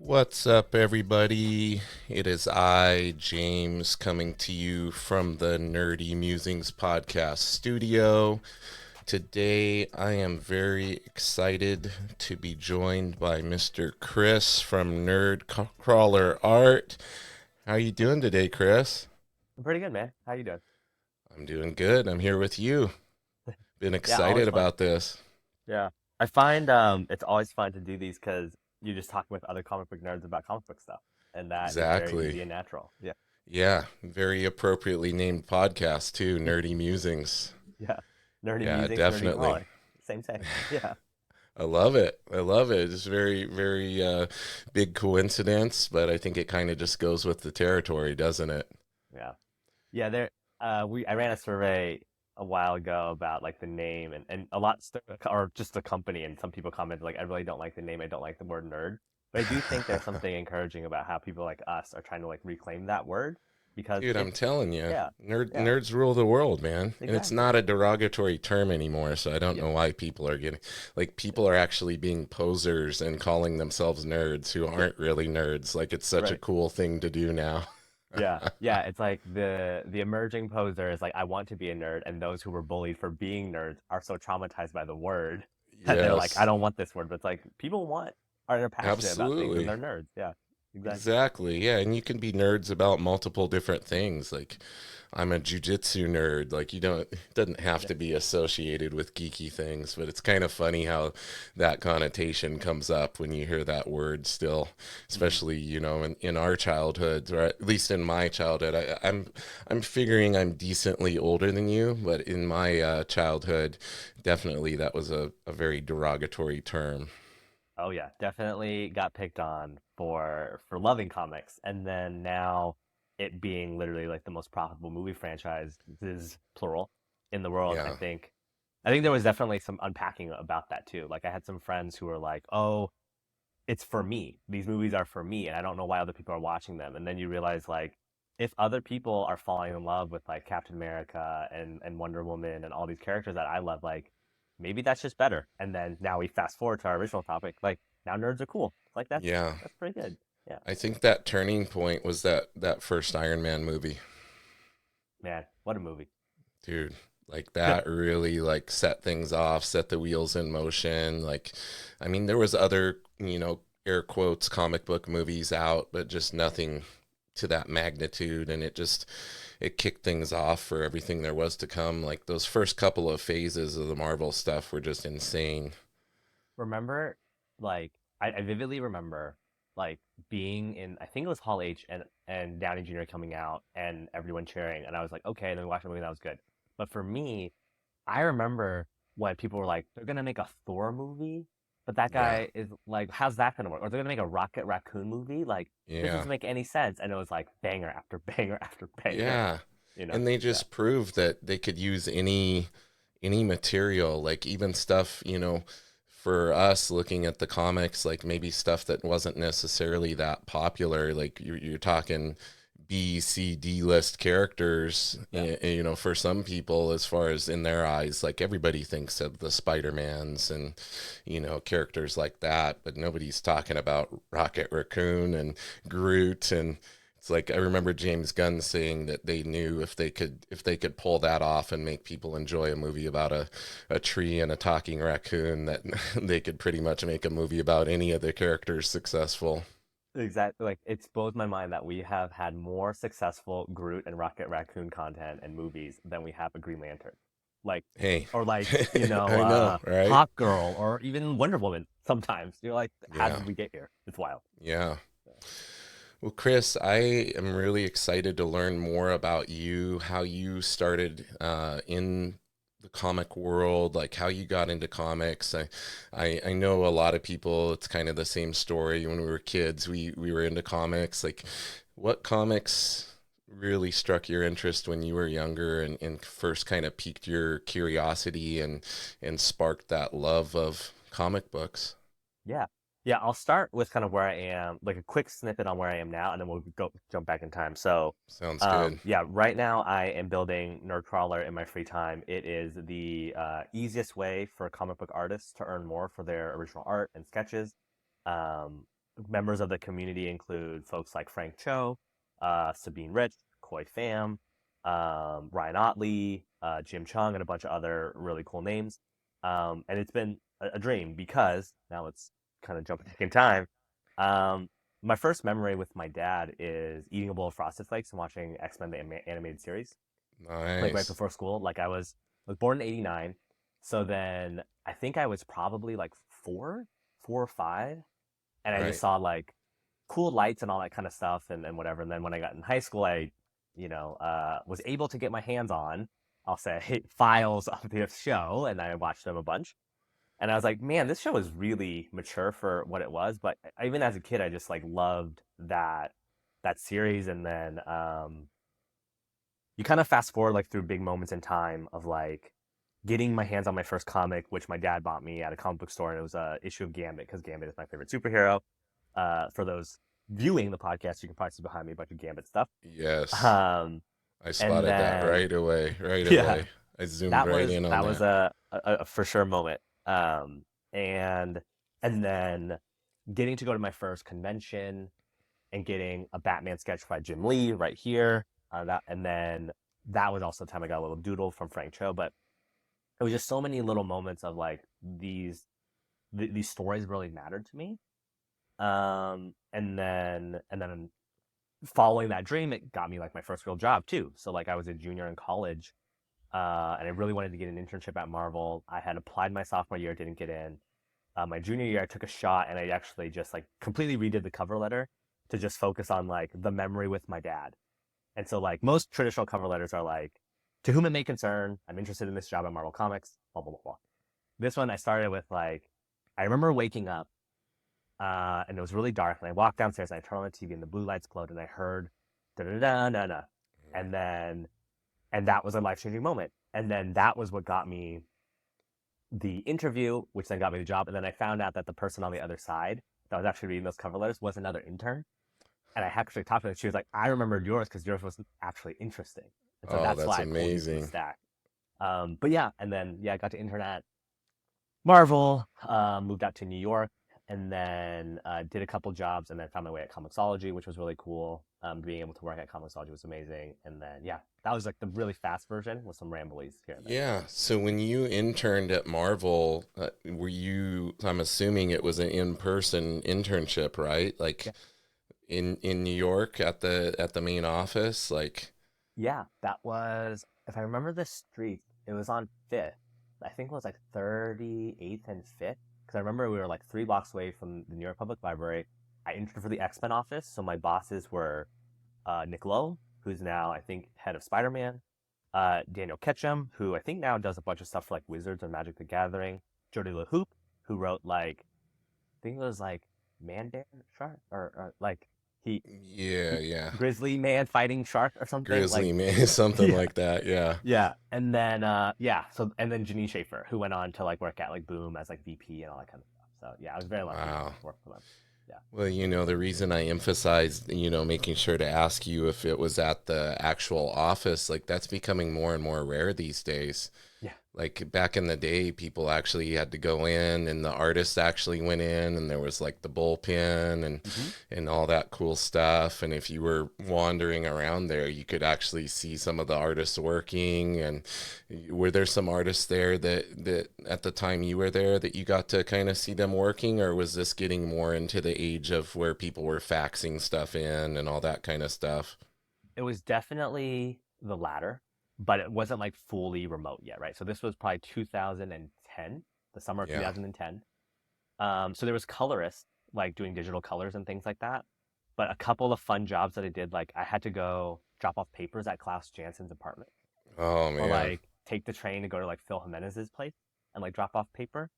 What's up, everybody? It is I, James, coming to you from the Nerdy Musings podcast studio. Today, I am very excited to be joined by Mr. Chris from Crawler Art. How you doing today, Chris? I'm pretty good, man. How you doing? I'm doing good. I'm here with you. Been Yeah, always excited fun. about this. Yeah. I find it's always fun to do these because you just talk with other comic book nerds about comic book stuff, and that is very Exactly. easy and natural. Yeah. Yeah, very appropriately named podcast, too. Nerdy Musings. Yeah. Nerdy Yeah, musings, nerdy definitely. crawler. Same. Yeah. I love it. I love it. It's very, very big coincidence, but I think it kind of just goes with the territory, doesn't it? Yeah. Yeah, I ran a survey a while ago about like the name and a lot or just the company, and some people commented like I really don't like the name, I don't like the word nerd. But I do think there's something encouraging about how people like us are trying to like reclaim that word because Dude, I'm telling you, yeah, yeah, nerds rule the world, man. And it's exactly. not a derogatory term anymore, so I don't Yep. know why people are getting like Yeah. people are actually being posers and calling themselves nerds who Yep. aren't really nerds. Like it's such a Right. cool thing to do now. Yeah. Yeah. It's like the emerging poser is like I want to be a nerd, and those who were bullied for being nerds are so traumatized by the word that they're like, I Yes, don't want this word. But it's like people want are passionate about things and absolutely. they're nerds. Yeah. Exactly. Exactly. Yeah, and you can be nerds about multiple different things. Like I'm a jujitsu nerd. Like you don't it doesn't have Yeah. to be associated with geeky things, but it's kind of funny how that connotation comes up when you hear that word still, Hmm. especially, in our childhoods, or at least in my childhood. I'm figuring I'm decently older than you, but in my childhood, definitely that was a very derogatory term. Oh yeah, definitely got picked on for loving comics, and then now it being literally like the most profitable movie franchise is plural in the world. Yeah. I think there was definitely some unpacking about that too. Like I had some friends who were like, "Oh, it's for me. These movies are for me, and I don't know why other people are watching them." And then you realize like if other people are falling in love with like Captain America and Wonder Woman and all these characters that I love, like maybe that's just better. And then now we fast forward to our original topic, like now nerds are cool. Like Yeah. that's pretty good. Yeah. I think that turning point was that first Iron Man movie. Man, what a movie. Dude, like that really like set things off, set the wheels in motion. Like I mean there was other, air quotes comic book movies out, but just nothing to that magnitude, and it kicked things off for everything there was to come. Like those first couple of phases of the Marvel stuff were just insane. Remember, like I vividly remember like being in I think it was Hall H and Downey Jr. coming out and everyone cheering and I was like, okay, and then we watched the movie and that was good. But for me, I remember when people were like, they're gonna make a Thor movie, but that Yeah. guy is like, how's that gonna work? Or they're gonna make a Rocket Raccoon movie? Like, this Yeah. doesn't make any sense. And it was like banger after banger after banger, Yeah. you know? And they Yeah. just proved that they could use any material, like even stuff, for us looking at the comics, like maybe stuff that wasn't necessarily that popular, like you're talking B, C, D list characters, Yeah. for some people, as far as in their eyes, like everybody thinks of the Spider-Mans and, characters like that, but nobody's talking about Rocket Raccoon and Groot. And it's like I remember James Gunn saying that they knew if they could pull that off and make people enjoy a movie about a tree and a talking raccoon, that they could pretty much make a movie about any of the characters successful. Exactly. Like it's blows my mind that we have had more successful Groot and Rocket Raccoon content and movies than we have a Green Lantern. Like Hey, or like, I know, right? Hawk Girl or even Wonder Woman sometimes. You're like, how Yeah, did we get here? It's wild. yeah. Well, Chris, I am really excited to learn more about you, how you started in the comic world, like how you got into comics. I know a lot of people, it's kind of the same story. When we were kids, we were into comics. Like, what comics really struck your interest when you were younger and first kind of piqued your curiosity and sparked that love of comic books? Yeah. Yeah, I'll start with kind of where I am, like a quick snippet on where I am now, and then we'll go jump back in time. So, Sounds good. yeah, right now I am building Nerdcrawler in my free time. It is the easiest way for comic book artists to earn more for their original art and sketches. members of the community include folks like Frank Cho, Sabine Rich, Koi Pham, Ryan Otley, Jim Chung, and a bunch of other really cool names. And it's been a dream because now let's kind of jump back in time. Um, my first memory with my dad is eating a bowl of Frosted Flakes and watching X-Men the animated series, like right Nice. before school. Like I was born in '89, so then I think I was probably like four or five, and I just Right. saw like cool lights and all that kind of stuff and whatever. And then when I got in high school, I, was able to get my hands on, I'll say, files of the show, and I watched them a bunch. And I was like, man, this show is really mature for what it was. But even as a kid, I just like loved that series. And then you kind of fast forward like through big moments in time of like getting my hands on my first comic, which my dad bought me at a comic book store, and it was a issue of Gambit because Gambit is my favorite superhero. For those viewing the podcast, you can probably see behind me a bunch of Gambit stuff. Yes. Um, I and spotted that then right away. Right yeah, away. I zoomed that right was in on that was that. a for sure moment. And then getting to go to my first convention and getting a Batman sketch by Jim Lee right here. And then that was also the time I got a little doodle from Frank Cho. But it was just so many little moments of like these stories really mattered to me. And then following that dream, it got me like my first real job too. So like I was a junior in college, and I really wanted to get an internship at Marvel. I had applied my sophomore year, didn't get in. My junior year, I took a shot and I actually just like completely redid the cover letter to just focus on like the memory with my dad. And so like most traditional cover letters are like, to whom it may concern, I'm interested in this job at Marvel Comics, blah blah blah blah. This one I started with like, I remember waking up, and it was really dark, and I walked downstairs and I turned on the TV and the blue lights glowed and I heard da da da da da, and then and that was a life changing moment. And then that was what got me the interview, which then got me the job. And then I found out that the person on the other side that was actually reading those cover letters was another intern. And I actually talked to her. She was like, I remembered yours because yours was actually interesting. And so Oh, that's that's why I pulled you from the amazing. stack. But yeah, and then yeah, I got to intern at Marvel, moved out to New York, and then did a couple jobs, and then found my way at Comixology, which was really cool. Being able to work at Comixology was amazing. And then yeah, that was like the really fast version with some ramblies here and there. Yeah. So when you interned at Marvel, were you, I'm assuming it was an in-person internship, right? Like Yeah, in New York at the main office, like yeah, that was, if I remember the street, it was on Fifth. I think it was like 38th and Fifth, because I remember we were like 3 blocks away from the New York Public Library. I interned for the X-Men office, so my bosses were Nick Lowe, who's now I think head of Spider-Man, Daniel Ketchum, who I think now does a bunch of stuff for like Wizards and Magic the Gathering, Jody LaHoop, who wrote like I think it was like Man Bear Shark or like he yeah, he yeah. Grizzly Man fighting Shark or something like Grizzly man, something yeah. like that. Yeah. Yeah, and then and then Janine Schaefer, who went on to like work at like Boom as like VP and all that kind of stuff. So yeah, I was very lucky Wow. to work for them. Yeah, Well, the reason I emphasized, making sure to ask you if it was at the actual office, like that's becoming more and more rare these days. yeah, Like back in the day, people actually had to go in and the artist actually went in and there was like the bullpen hmm and all that cool stuff. And if you were wandering around there, you could actually see some of the artists working. And were there some artists there that at the time you were there that you got to kind of see them working, or was this getting more into the age of where people were faxing stuff in and all that kind of stuff? it was definitely the latter, but it wasn't like fully remote yet, right? So this was probably 2010, the summer of Yeah. 2010. So there was colorists like doing digital colors and things like that. But a couple of fun jobs that I did, like I had to go drop off papers at Klaus Jansen's apartment, Oh or man. like take the train to go to like Phil Jimenez's place and like drop off paper.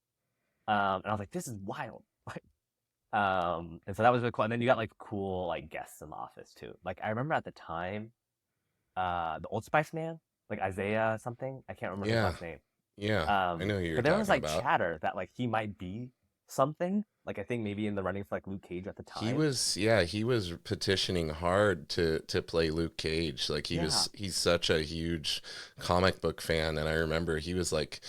And I was like, this is wild. And so that was really cool. And then you got like cool like guests in the office too. Like I remember at the time, the Old Spice man, like Isaiah something. I can't remember his Yeah. last name. Yeah. I know who you're But there was talking like about. chatter that like he might be something. Like I think maybe in the running for like Luke Cage at the He time. was, yeah, he was petitioning hard to play Luke Cage. Like Yeah. he's such a huge comic book fan, and I remember he was like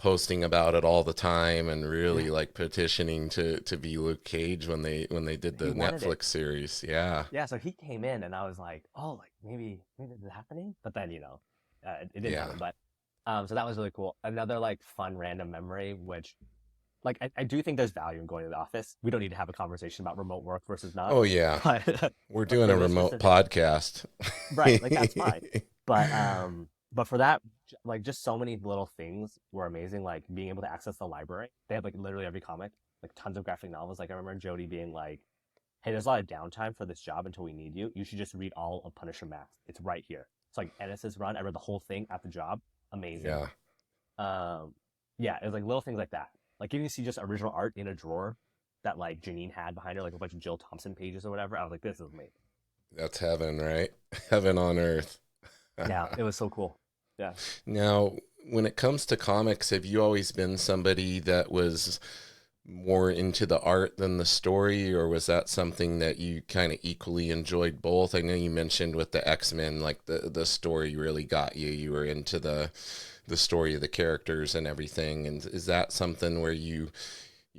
posting about it all the time and Yeah, really like petitioning to be Luke Cage when they did he the wanted it. Netflix series. Yeah. Yeah, so he came in, and I was like, oh, like maybe this is happening. But then it didn't Yeah. happen. But so that was really cool. Another like fun random memory, which like I do think there's value in going to the office. We don't need to have a conversation about remote work versus not, Oh yeah. but We're but doing for a those remote specific, podcast. right, like that's fine. But for that, like just so many little things were amazing. Like being able to access the library. They have like literally every comic, like tons of graphic novels. Like I remember Jody being like, "Hey, there's a lot of downtime for this job until we need you. You should just read all of Punisher Max. It's right here." It's like Ennis's run. I read the whole thing at the job. Amazing. Yeah. Um, yeah, it was like little things like that. Like you can see just original art in a drawer that like Janine had behind her, like a bunch of Jill Thompson pages or whatever. I was like, this is amazing. That's heaven, right? Heaven on earth. Yeah, it was so cool. Yeah. Now, when it comes to comics, have you always been somebody that was more into the art than the story, or was that something that you kind of equally enjoyed both? I know you mentioned with the X-Men, like the story really got you. You were into the story of the characters and everything. And is that something where you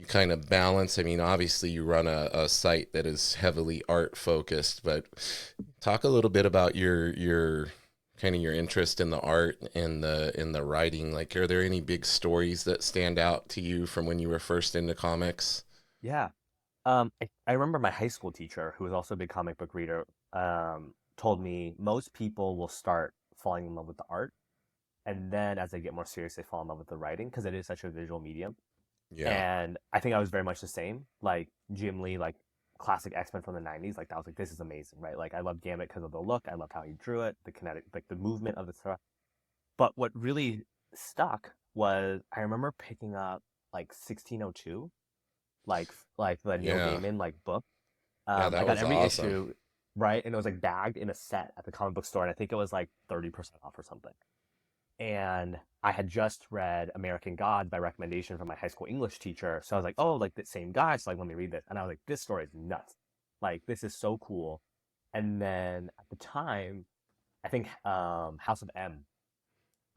kind of balance? I mean, obviously you run a site that is heavily art focused, but talk a little bit about your kind of your interest in the art and the writing. Like, are there any big stories that stand out to you from when you were first into comics? Yeah. I remember my high school teacher, who was also a big comic book reader, told me most people will start falling in love with the art, and then as they get more serious, they fall in love with the writing because it is such a visual medium. Yeah. And I think I was very much the same. Like Jim Lee, like classic X Men from the '90s. Like that was like this is amazing, right? Like I loved Gambit because of the look. I loved how he drew it, the kinetic, like the movement of the stuff. But what really stuck was I remember picking up like 1602, like the Neil Yeah. Gaiman like book. Yeah, I that got was every awesome. issue, right, and it was like bagged in a set at the comic book store, and I think it was like 30% off or something. And I had just read American Gods by recommendation from my high school English teacher. So I was like, oh, like the same guy. So like, let me read this. And I was like, this story is nuts. Like, this is so cool. And then at the time, I think House of M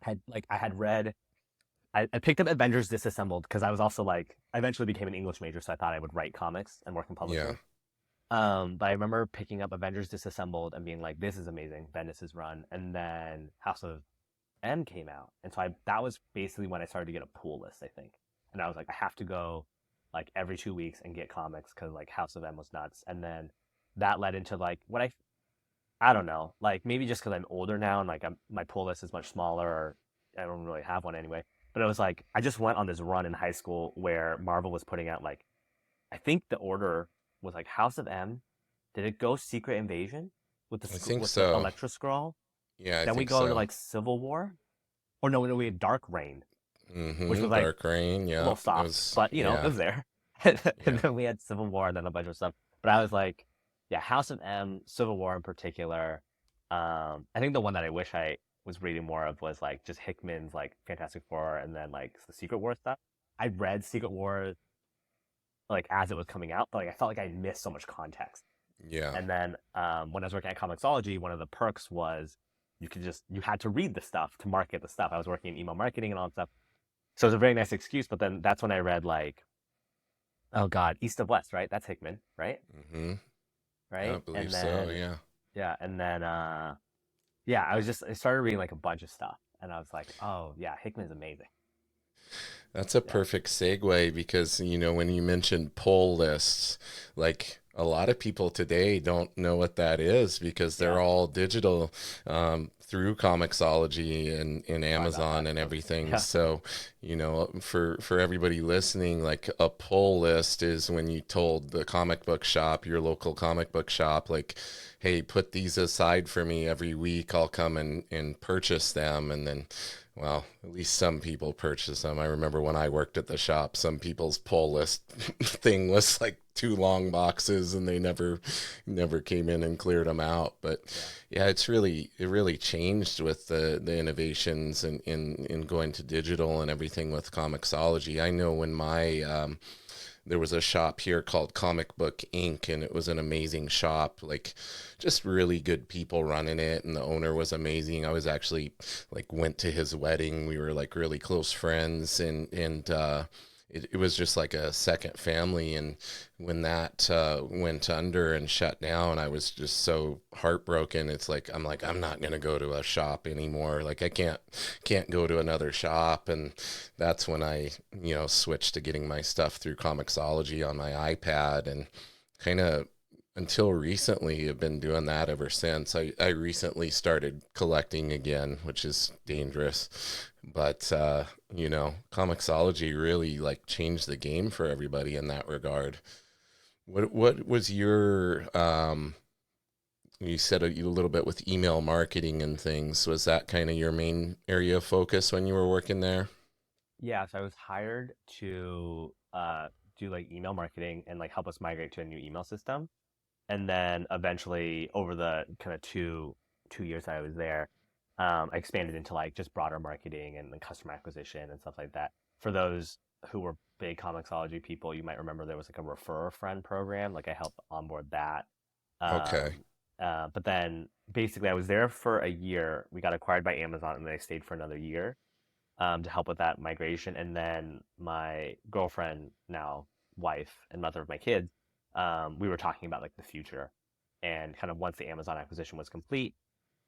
had like I had read. I picked up Avengers Disassembled because I was also like I eventually became an English major, so I thought I would write comics and work in Yeah. publishing. But I remember picking up Avengers Disassembled and being like, this is amazing, Bendis's run. And then House of M came out, and so I that was basically when I started to get a pull list, I think. And I was like, I have to go like every 2 weeks and get comics because like House of M was nuts. And then that led into like what I don't know, like maybe just because I'm older now and like my pull list is much smaller, or I don't really have one anyway. But it was like I just went on this run in high school where Marvel was putting out like I think the order was like House of M. Did it go Secret Invasion with I think with the so. Electra Scroll? Yeah, I Then we think go to so. like Civil War, or no, we had Dark Reign, which Mm-hmm. was like Dark Rain. a Yeah. little It soft, was, but it yeah. was there. And Yeah. then we had Civil War and then a bunch of stuff. But I was like, yeah, House of M, Civil War in particular. I think the one that I wish I was reading more of was like just Hickman's like Fantastic Four and then like the Secret War stuff. I read Secret War like as it was coming out, but like I felt like I missed so much context. Yeah. And then when I was working at Comixology, one of the perks was you had to read the stuff to market the stuff. I was working in email marketing and all that stuff. So it was a very nice excuse. But then that's when I read like, oh God, East of West, right? That's Hickman, right? Mm-hmm. Yeah, I Right. believe And so. then Yeah. yeah, and then yeah, I started reading like a bunch of stuff, and I was like, oh yeah, Hickman's amazing. That's a Yeah, perfect segue because, when you mentioned pull lists, like a lot of people today don't know what that is because they're yeah. all digital through Comixology and Oh, I bet Amazon that. and everything. Yeah, So, for everybody listening, like a pull list is when you told the comic book shop, your local comic book shop, like, hey, put these aside for me every week. I'll come and purchase them. And then well, at least some people purchase them. I remember when I worked at the shop, some people's pull list thing was like two long boxes and they never came in and cleared them out. But yeah, yeah, it really changed with the innovations in going to digital and everything with Comixology. I know when there was a shop here called Comic Book Inc. and it was an amazing shop, like just really good people running it, and the owner was amazing. I was actually like went to his wedding. We were like really close friends, and it was just like a second family. And when that went under and shut down, I was just so heartbroken. It's like I'm not gonna go to a shop anymore. Like I can't go to another shop. And that's when I switched to getting my stuff through Comixology on my iPad, and kind of until recently have been doing that ever since. I recently started collecting again, which is dangerous. But Comixology really like changed the game for everybody in that regard. What was your you said a little bit with email marketing and things. Was that kind of your main area of focus when you were working there? Yeah, so I was hired to do like email marketing and like help us migrate to a new email system. And then eventually over the kind of two years I was there, I expanded into like just broader marketing and customer acquisition and stuff like that. For those who were big Comixology people, you might remember there was like a refer a friend program. Like I helped onboard that. Okay. Um, but then basically I was there for a year. We got acquired by Amazon and then I stayed for another year to help with that migration. And then my girlfriend, now wife and mother of my kids, we were talking about like the future and kind of once the Amazon acquisition was complete,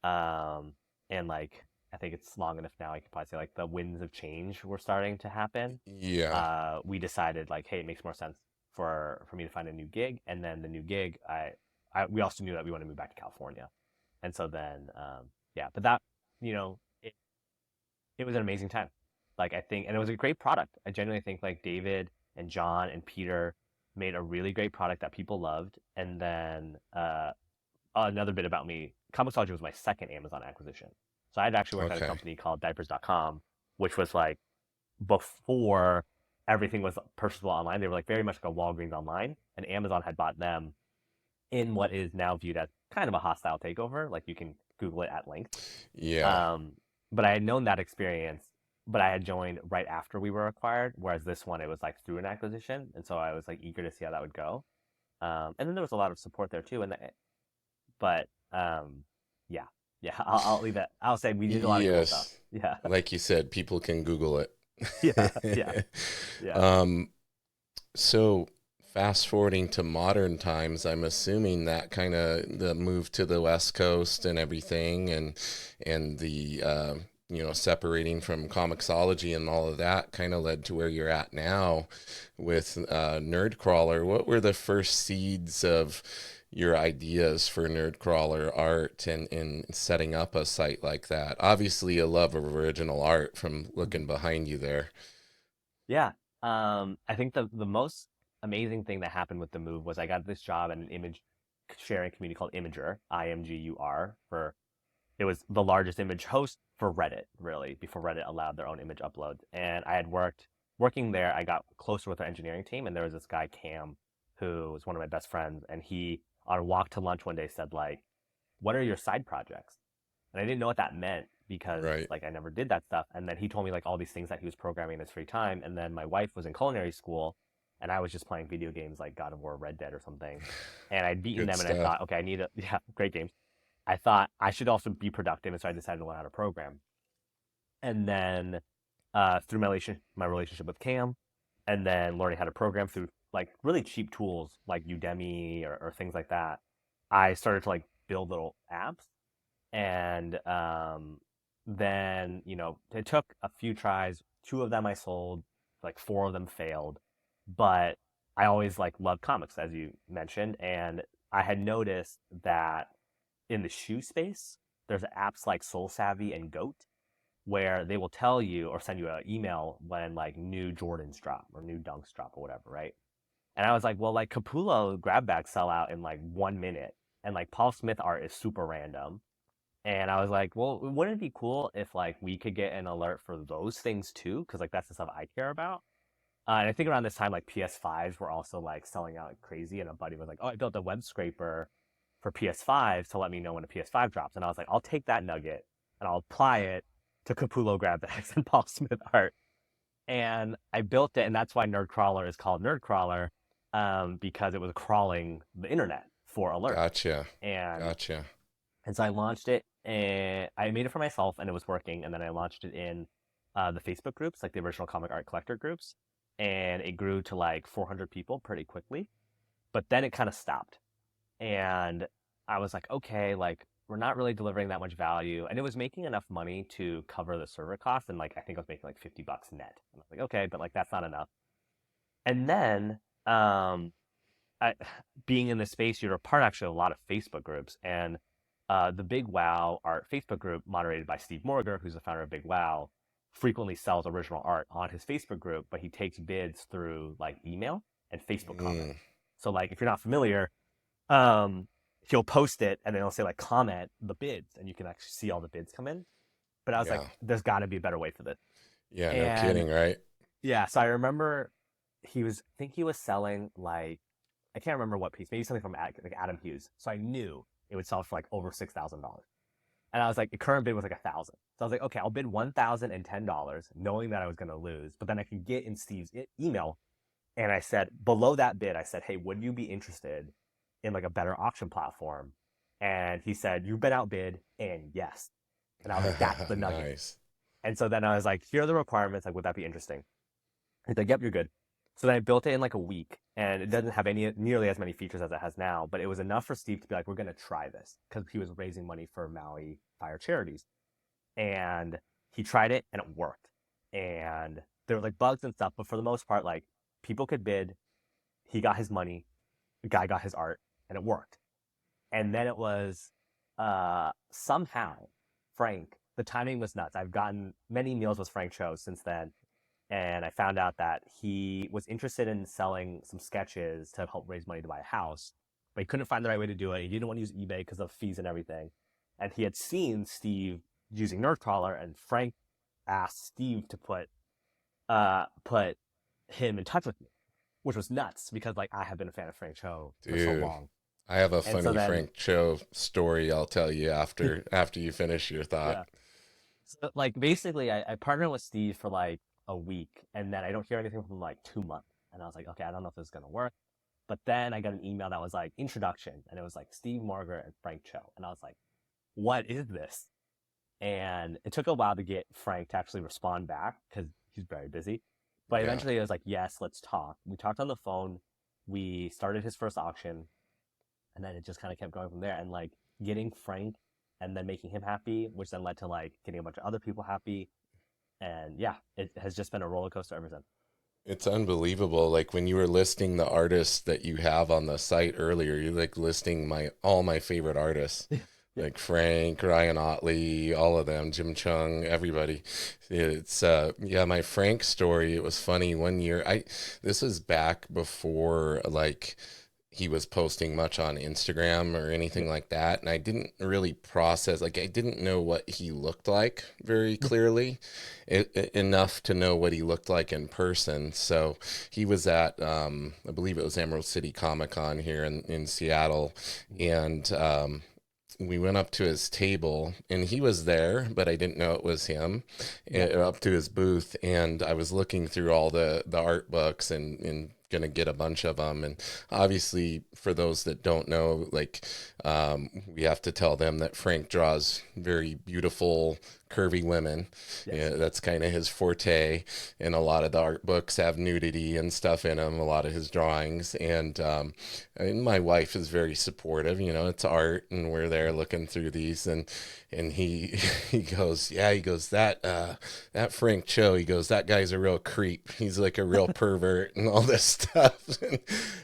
um, and like I think it's long enough now. I could probably say like the winds of change were starting to happen. Yeah. We decided like, hey, it makes more sense for me to find a new gig, and then the new gig, we also knew that we want to move back to California, and so then yeah, but that you know it was an amazing time. Like I think, and it was a great product. I genuinely think like David and John and Peter made a really great product that people loved. And then another bit about me, Comixology was my second Amazon acquisition. So I had actually worked at a Okay. company called Diapers.com, which was like before everything was purchasable online. They were like very much like a Walgreens online, and Amazon had bought them in what is now viewed as kind of a hostile takeover. Like you can Google it at length. Yeah. Um, but I had known that experience, but I had joined right after we were acquired, whereas this one it was like through an acquisition, and so I was like eager to see how that would go. And then there was a lot of support there too, but yeah, yeah, I'll leave it. I'll say we did a lot of cool stuff. Yes. Yeah, Like you said, people can Google yeah, yeah, it. yeah, um, so fast forwarding to modern times, I'm assuming that kind of the move to the West Coast and everything, and the separating from Comixology and all of that kind of led to where you're at now with Nerdcrawler. What were the first seeds of your ideas for Nerdcrawler art and setting up a site like that? Obviously, a love of original art from looking behind you there. yeah. I think the most amazing thing that happened with the move was I got this job at an image sharing community called Imager, IMGUR, for it was the largest image host for Reddit, really, before Reddit allowed their own image uploads. And I had working there, I got closer with our engineering team, and there was this guy, Cam, who was one of my best friends, and he, on a walk to lunch one day, said, like, what are your side projects? And I didn't know what that meant because, Right. like, I never did that stuff. And then he told me, like, all these things that he was programming in his free time. And then my wife was in culinary school, and I was just playing video games like God of War, Red Dead, or something. And I'd beaten Good them, and I stuff. thought, okay, I need a, yeah, great games. I thought I should also be productive, and so I decided to learn how to program. And then through my relationship with Cam, and then learning how to program through like really cheap tools like Udemy or things like that, I started to like build little apps. And then it took a few tries. Two of them I sold, like four of them failed, but I always like loved comics, as you mentioned, and I had noticed that in the shoe space, there's apps like Soul Savvy and Goat where they will tell you or send you an email when like new Jordans drop or new Dunks drop or whatever, right? And I was like, well, like Capullo grab bags sell out in like 1 minute, and like Paul Smith art is super random. And I was like, well, wouldn't it be cool if like we could get an alert for those things too? Because like that's the stuff I care about. And I think around this time, like PS5s were also like selling out like crazy. And a buddy was like, "Oh, I built a web scraper for PS5 to let me know when a PS5 drops." And I was like, "I'll take that nugget and I'll apply it to Capullo grab bags and Paul Smith art." And I built it, and that's why Nerdcrawler is called Nerdcrawler, because it was crawling the internet for alerts. Gotcha. And Gotcha. and so I launched it, and I made it for myself, and it was working. And then I launched it in the Facebook groups, like the original comic art collector groups, and it grew to like 400 people pretty quickly. But then it kind of stopped, and I was like, okay, like we're not really delivering that much value, and it was making enough money to cover the server costs, and like I think I was making like $50 net. And I was like, okay, but like that's not enough. And then I, being in this space, you're a part actually of a lot of Facebook groups, and the Big Wow art Facebook group, moderated by Steve Morger, who's the founder of Big Wow, frequently sells original art on his Facebook group, but he takes bids through like email and Facebook Mm, comments. So like if you're not familiar, um, he'll post it and then he'll say like comment the bids, and you can actually see all the bids come in. But I was like, yeah. there's got to be a better way for this. Yeah, no And kidding, right? yeah, so I remember I think he was selling like I can't remember what piece, maybe something from like Adam Hughes. So I knew it would sell for like over $6,000. And I was like, the current bid was like 1,000. So I was like, okay, I'll bid $1,010, knowing that I was going to lose. But then I could get in Steve's email, and I said below that bid, I said, hey, would you be interested in like a better auction platform? And he said, you've been outbid, and yes. And I was like, that's the nugget. Nice. And so then I was like, here are the requirements. Like, would that be interesting? He's like, yep, you're good. So then I built it in like a week, and it doesn't have any nearly as many features as it has now, but it was enough for Steve to be like, we're gonna try this because he was raising money for Maui fire charities, and he tried it and it worked. And there were like bugs and stuff, but for the most part, like people could bid, he got his money, the guy got his art, and it worked. And then it was somehow Frank. The timing was nuts. I've gotten many meals with Frank Cho since then, and I found out that he was interested in selling some sketches to help raise money to buy a house, but he couldn't find the right way to do it. He didn't want to use eBay because of fees and everything. And he had seen Steve using Nerdcrawler, and Frank asked Steve to put him in touch with me, which was nuts because like I have been a fan of Frank Cho for so Dude, long. I have a And so funny then Frank Cho story I'll tell you after you finish your thought. yeah. So like basically I partnered with Steve for like a week, and then I don't hear anything from him like 2 months. And I was like, okay, I don't know if this is gonna work. But then I got an email that was like introduction, and it was like Steve Margaret and Frank Cho. And I was like, what is this? And it took a while to get Frank to actually respond back because he's very busy. But Yeah. eventually I was like, yes, let's talk. We talked on the phone. We started his first auction, and then it just kind of kept going from there. And like getting Frank and then making him happy, which then led to like getting a bunch of other people happy. And yeah, it has just been a roller coaster ever since. It's unbelievable. Like when you were listing the artists that you have on the site earlier, you're like listing my all my favorite artists. Yeah. Like Frank, Ryan Otley, all of them, Jim Chung, everybody. It's yeah, my Frank story, it was funny one year. I this was back before like he was posting much on Instagram or Yeah. anything like that. And I didn't really process, like, I didn't know what he looked like very clearly, enough to know what he looked like in person. So he was at, I believe it was Emerald City Comic Con here in Seattle. And, we went up to his table and he was there, but I didn't know it was him. Yeah. Up to his booth, and I was looking through all the art books and gonna get a bunch of them. And obviously, for those that don't know, like we have to tell them that Frank draws very beautiful, curvy women. Yes. Yeah, that's kind of his forte. And a lot of the art books have nudity and stuff in them. A lot of his drawings, and my wife is very supportive. You know, it's art, and we're there looking through these, and he he goes, yeah, he goes that Frank Cho, he goes, that guy's a real creep. He's like a real pervert and all this stuff.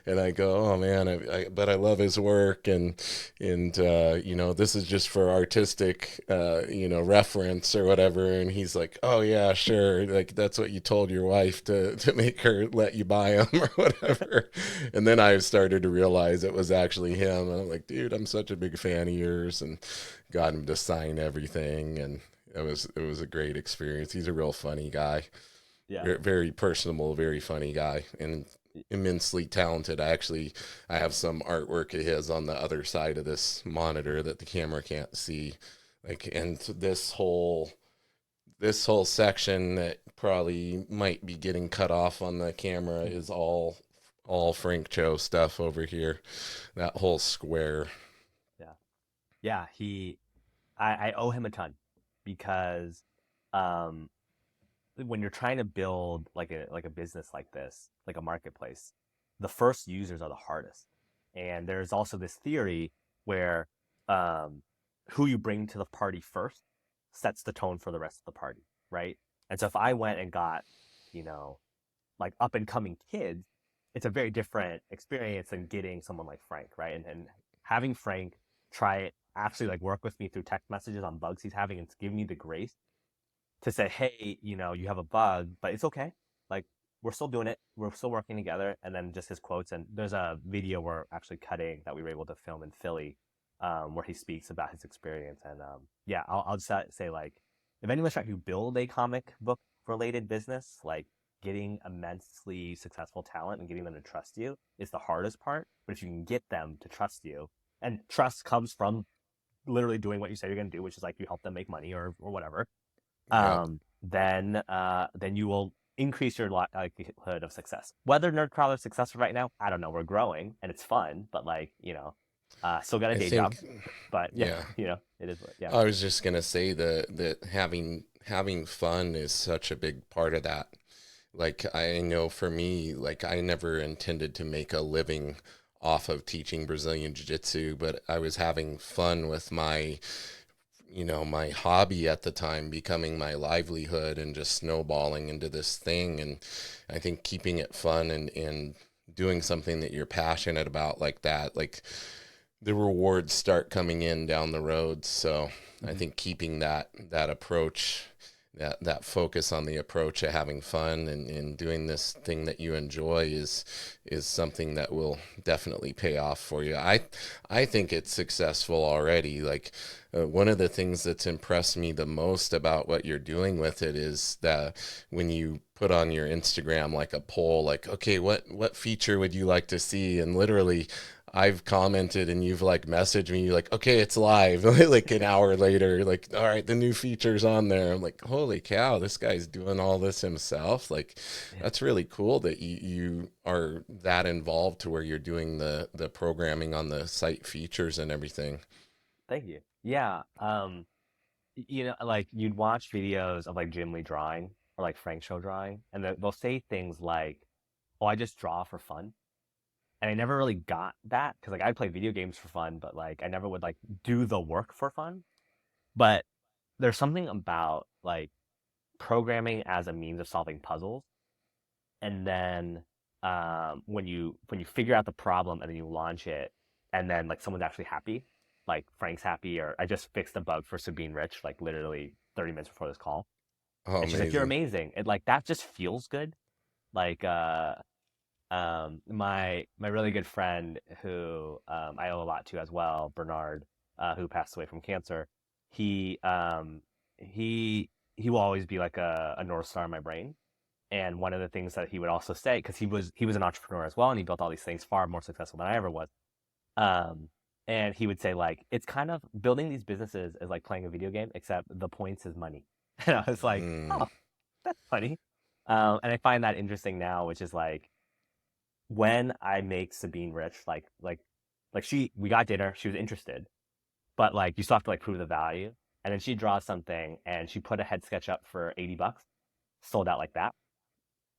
And I go, oh man, but I love his work, and you know, this is just for artistic, you know, reference or whatever. And he's like, oh yeah, sure, like that's what you told your wife to make her let you buy them or whatever. And then I started to realize it was actually him, and I'm like, dude, I'm such a big fan of yours, and got him to sign everything, and it was a great experience. He's a real funny guy, Yeah. very personable, very funny guy, and immensely talented. I have some artwork of his on the other side of this monitor that the camera can't see. Like, and this whole section that probably might be getting cut off on the camera Mhm. is all Frank Cho stuff over here. That whole square. Yeah. Yeah, I owe him a ton because um when you're trying to build like a business like this, like a marketplace, the first users are the hardest. And there's also this theory where um, who you bring to the party first sets the tone for the rest of the party, right? And so if I went and got, you know, like up and coming kids, it's a very different experience than getting someone like Frank, right? And having Frank try it, actually like work with me through text messages on bugs he's having and give me the grace to say, hey, you have a bug, but it's okay. Like we're still doing it. We're still working together. And then just his quotes. And there's a video we're actually cutting that we were able to film in Philly, where he speaks about his experience. And yeah, I'll just say like, if anyone's trying to build a comic book related business, like getting immensely successful talent and getting them to trust you is the hardest part. But if you can get them to trust you, and trust comes from literally doing what you say you're going to do, which is like you help them make money or whatever, Yeah. then you will increase your likelihood of success. Whether Nerdcrawler is successful right now, I don't know. We're growing and it's fun, but like still got a I day job. think, But yeah, yeah. it is. Yeah, I was just gonna say that having fun is such a big part of that. Like I know for me, like I never intended to make a living off of teaching Brazilian Jiu-Jitsu, but I was having fun with my hobby at the time becoming my livelihood and just snowballing into this thing. And I think keeping it fun and doing something that you're passionate about like that, like the rewards start coming in down the road. So I mm-hmm. think keeping that approach, that focus on the approach of having fun and doing this thing that you enjoy is something that will definitely pay off for you. I think it's successful already. Like one of the things that's impressed me the most about what you're doing with it is that when you put on your Instagram like a poll, like, okay, what feature would you like to see? And literally I've commented and you've like messaged me, you're like, okay, it's live. Like an hour later, like, all right, the new feature's on there. I'm like, holy cow, this guy's doing all this himself. Like, Yeah. that's really cool that you are that involved to where you're doing the programming on the site features and everything. Thank you. Yeah. Like you'd watch videos of like Jim Lee drawing or like Frank Show drawing, and they'll say things like, "Oh, I just draw for fun." And I never really got that because like I'd play video games for fun, but like I never would like do the work for fun. But there's something about like programming as a means of solving puzzles, and then when you figure out the problem and then you launch it, and then like someone's actually happy, like Frank's happy, or I just fixed a bug for Sabine Rich like literally 30 minutes before this call, Oh, and she's like, "You're amazing. amazing." It like that just feels good. Like my really good friend who I owe a lot to as well, Bernard, who passed away from cancer. He um he will always be like a north star in my brain. And one of the things that he would also say, because he was an entrepreneur as well, and he built all these things far more successful than I ever was. Um, and he would say like it's kind of building these businesses is like playing a video game, except the points is money. And I was like, Mm. oh, that's funny. And I find that interesting now, which is like when I make Sabine rich, like we got dinner, she was interested, but like you still have to like prove the value. And then she draws something and she put a head sketch up for $80, sold out like that.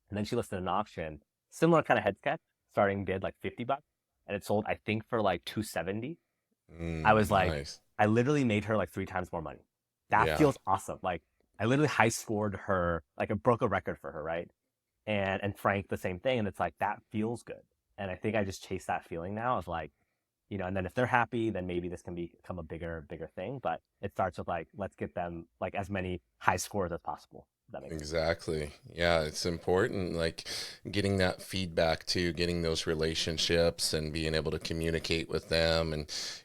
And then she listed an auction, similar kind of head sketch, starting bid like $50, and it sold I think for like 270. I was like, Nice. I literally made her like three times more money. That Yeah. feels awesome. Like I literally high scored her, like it broke a record for her, right? And Frank the same thing, and it's like that feels good. And I think I just chase that feeling now of like, and then if they're happy, then maybe this can become a bigger thing. But it starts with like, let's get them like as many high scores as possible. If that makes sense. Exactly. Yeah, it's important, like getting that feedback too, getting those relationships and being able to communicate with them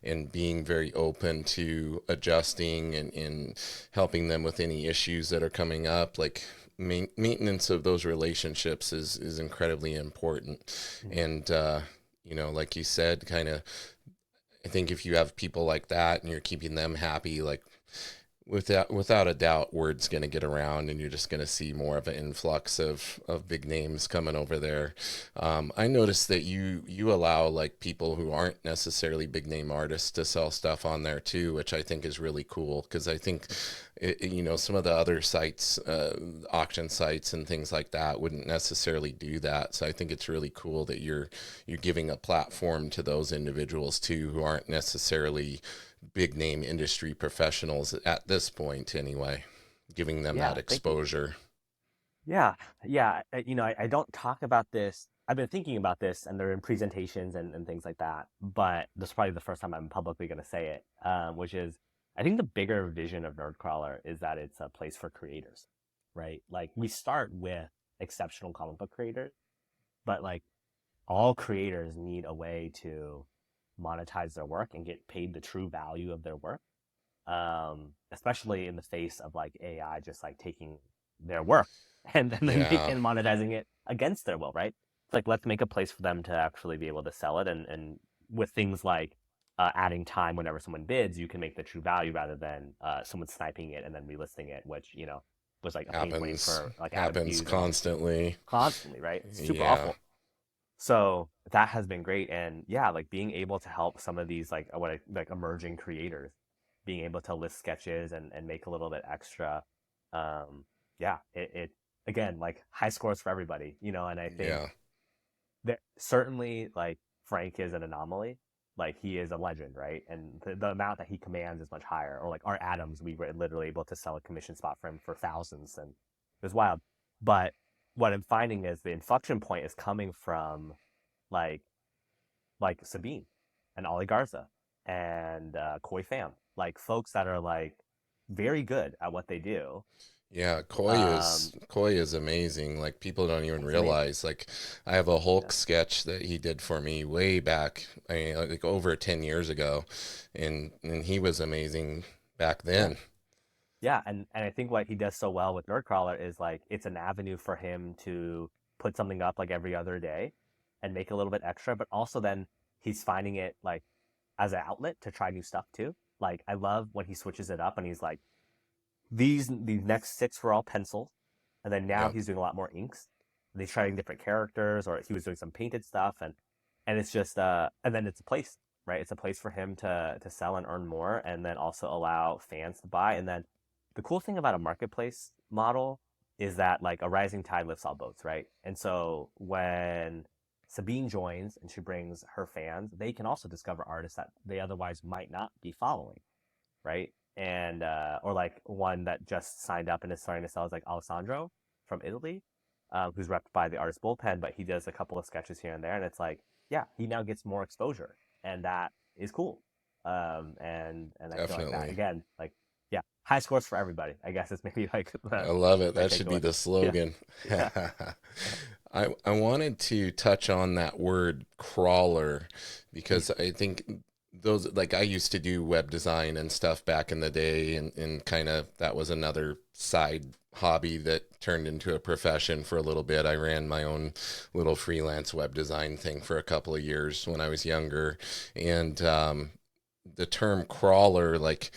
and being very open to adjusting and helping them with any issues that are coming up. Like maintenance of those relationships is incredibly important. Mm-hmm. And like you said, kind of I think if you have people like that and you're keeping them happy, like Without a doubt, word's going to get around, and you're just going to see more of an influx of big names coming over there. I noticed that you allow like people who aren't necessarily big name artists to sell stuff on there too, which I think is really cool because I think some of the other sites, auction sites and things like that, wouldn't necessarily do that. So I think it's really cool that you're giving a platform to those individuals too who aren't necessarily big name industry professionals at this point anyway, giving them that Yeah, thank you. exposure. Yeah, yeah. I don't talk about this. I've been thinking about this, and they're in presentations and things like that. But this is probably the first time I'm publicly going to say it, which is I think the bigger vision of Nerdcrawler is that it's a place for creators, right? Like we start with exceptional comic book creators, but like all creators need a way to monetize their work and get paid the true value of their work, especially in the face of like AI just like taking their work and then Yeah, monetizing it against their will, right? It's like let's make a place for them to actually be able to sell it, and with things like adding time whenever someone bids, you can make the true value rather than someone sniping it and then relisting it, which was like a pain point happens for like Adam happens Hughes and all these people constantly. constantly, right? It's super Yeah, awful. So that has been great, and yeah, like being able to help some of these like like emerging creators, being able to list sketches and make a little bit extra. Um, yeah, it again like high scores for everybody, and I think yeah, that certainly like Frank is an anomaly. Like he is a legend, right? And the amount that he commands is much higher. Or like Art Adams, we were literally able to sell a commission spot for him for thousands, and it was wild. But what I'm finding is the inflection point is coming from like Sabine and Ollie Garza and Koi Fam, like folks that are like very good at what they do. yeah. Um, Koi is amazing. Like people don't even it's amazing. realize. Like I have a Hulk Yeah, sketch that he did for me way back. I mean, like over 10 years ago, and he was amazing back yeah, then. yeah. And I think what he does so well with Nerdcrawler is like it's an avenue for him to put something up like every other day and make a little bit extra, but also then he's finding it like as an outlet to try new stuff too. Like I love when he switches it up and he's like, these next six were all pencils, and then now Yep, he's doing a lot more inks. And he's trying different characters, or he was doing some painted stuff, and it's just and then it's a place, right? It's a place for him to sell and earn more, and then also allow fans to buy. And then the cool thing about a marketplace model is that like a rising tide lifts all boats, right? And so when Sabine joins and she brings her fans, they can also discover artists that they otherwise might not be following, right? And or like one that just signed up and is starting to sell is like Alessandro from Italy, who's repped by the artist bullpen, but he does a couple of sketches here and there, and it's like, yeah, he now gets more exposure, and that is cool. And I feel like that definitely. again, like yeah, high scores for everybody. I guess is maybe like I love it. my That should be takeaway. the Yeah, slogan. yeah, I wanted to touch on that word crawler because please. I think those like I used to do web design and stuff back in the day and kind of that was another side hobby that turned into a profession for a little bit. I ran my own little freelance web design thing for a couple of years when I was younger and the term crawler like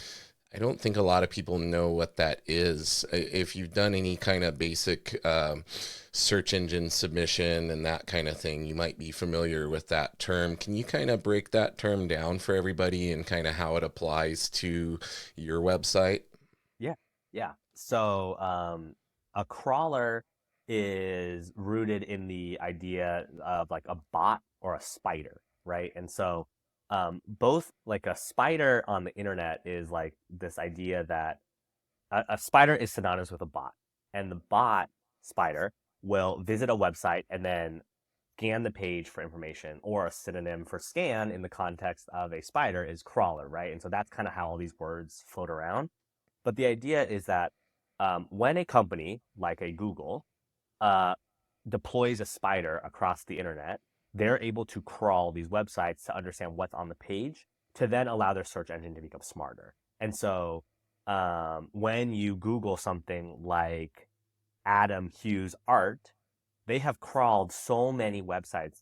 I don't think a lot of people know what that is. If you've done any kind of basic search engine submission and that kind of thing, you might be familiar with that term. Can you kind of break that term down for everybody and kind of how it applies to your website? Yeah, yeah. So a crawler is rooted in the idea of like a bot or a spider, right? And so both like a spider on the internet is like this idea that a spider is synonymous with a bot, and the bot spider will visit a website and then scan the page for information, or a synonym for scan in the context of a spider is crawler, right? And so that's kind of how all these words float around. But the idea is that when a company like a Google uh, deploys a spider across the internet, they're able to crawl these websites to understand what's on the page to then allow their search engine to become smarter. And so when you Google something like Adam Hughes art, they have crawled so many websites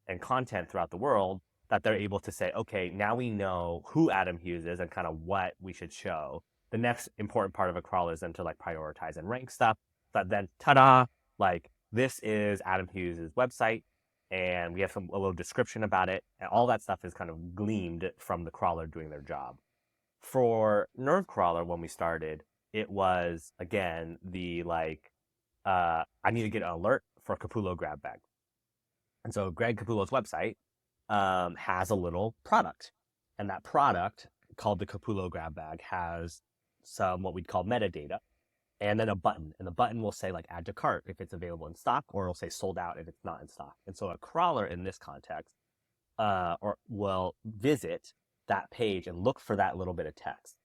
and content throughout the world that they're able to say, okay, now we know who Adam Hughes is and kind of what we should show. the next important part of a crawler is then to like prioritize and rank stuff. But then, ta-da! Like this is Adam Hughes' website, and we have a little description about it, and all that stuff is kind of gleaned from the crawler doing their job. For Nerve Crawler, when we started, it was again the like, I need to get an alert for Capullo grab bag, and so Greg Capullo's website has a little product, and that product called the Capullo grab bag has some what we'd call metadata, and then a button, and the button will say like add to cart if it's available in stock, or it'll say sold out if it's not in stock. And so a crawler in this context, or will visit that page and look for that little bit of text.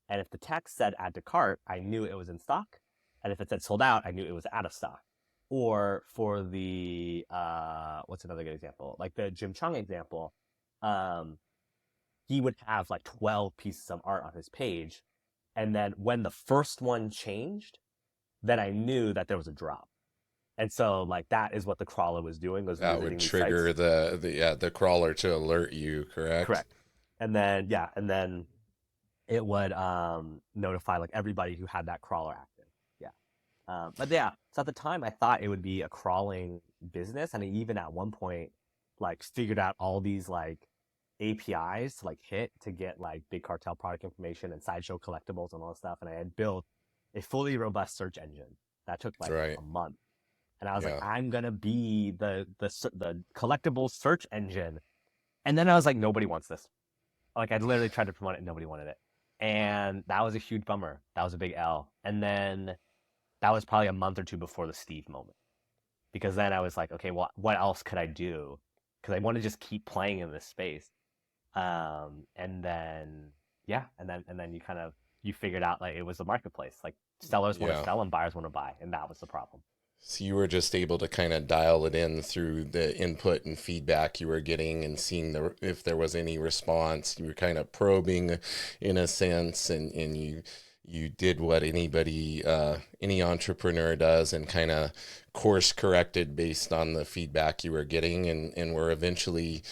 And if the text said add to cart, I knew it was in stock. And if it said sold out, I knew it was out of stock. Or for the what's another good example? Like the Jim Chung example, um, he would have like 12 pieces of art on his page. And then when the first one changed, then I knew that there was a drop. And so like that is what the crawler was doing, was That would visiting these sites. trigger the crawler to alert you, correct? Correct. And then yeah, and then it would notify like everybody who had that crawler active. Yeah. But yeah, so at the time I thought it would be a crawling business, and I even at one point like figured out all these like APIs to like hit to get like big cartel product information and sideshow collectibles and all this stuff. And I had built a fully robust search engine that took like Right. a month. And I was like, Yeah. I'm gonna be the collectible search engine. And then I was like, nobody wants this. Like I literally tried to promote it and nobody wanted it. And that was a huge bummer. That was a big L. And then that was probably a month or two before the Steve moment. Because then I was like, okay, well, what else could I do? Because I want to just keep playing in this space. And then yeah, and then you kind of you figured out like it was the marketplace. Like sellers want to Yeah. sell and buyers want to buy, and that was the problem. So you were just able to kind of dial it in through the input and feedback you were getting and seeing if there was any response. You were kind of probing in a sense, and you did what any entrepreneur does, and kind of course corrected based on the feedback you were getting, and were eventually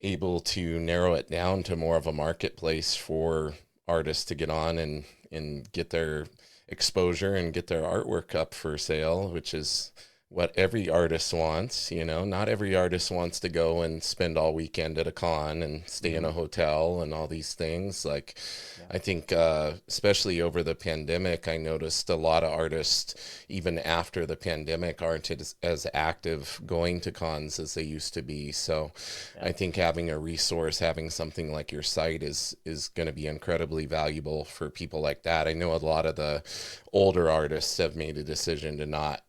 able to narrow it down to more of a marketplace for artists to get on and get their exposure and get their artwork up for sale, which is what every artist wants. Not every artist wants to go and spend all weekend at a con and stay in Mm-hmm. a hotel and all these things. Like, Yeah. I think, especially over the pandemic, I noticed a lot of artists, even after the pandemic, aren't as active going to cons as they used to be. So Yeah. I think having a resource, having something like your site is going to be incredibly valuable for people like that. I know a lot of the older artists have made a decision to not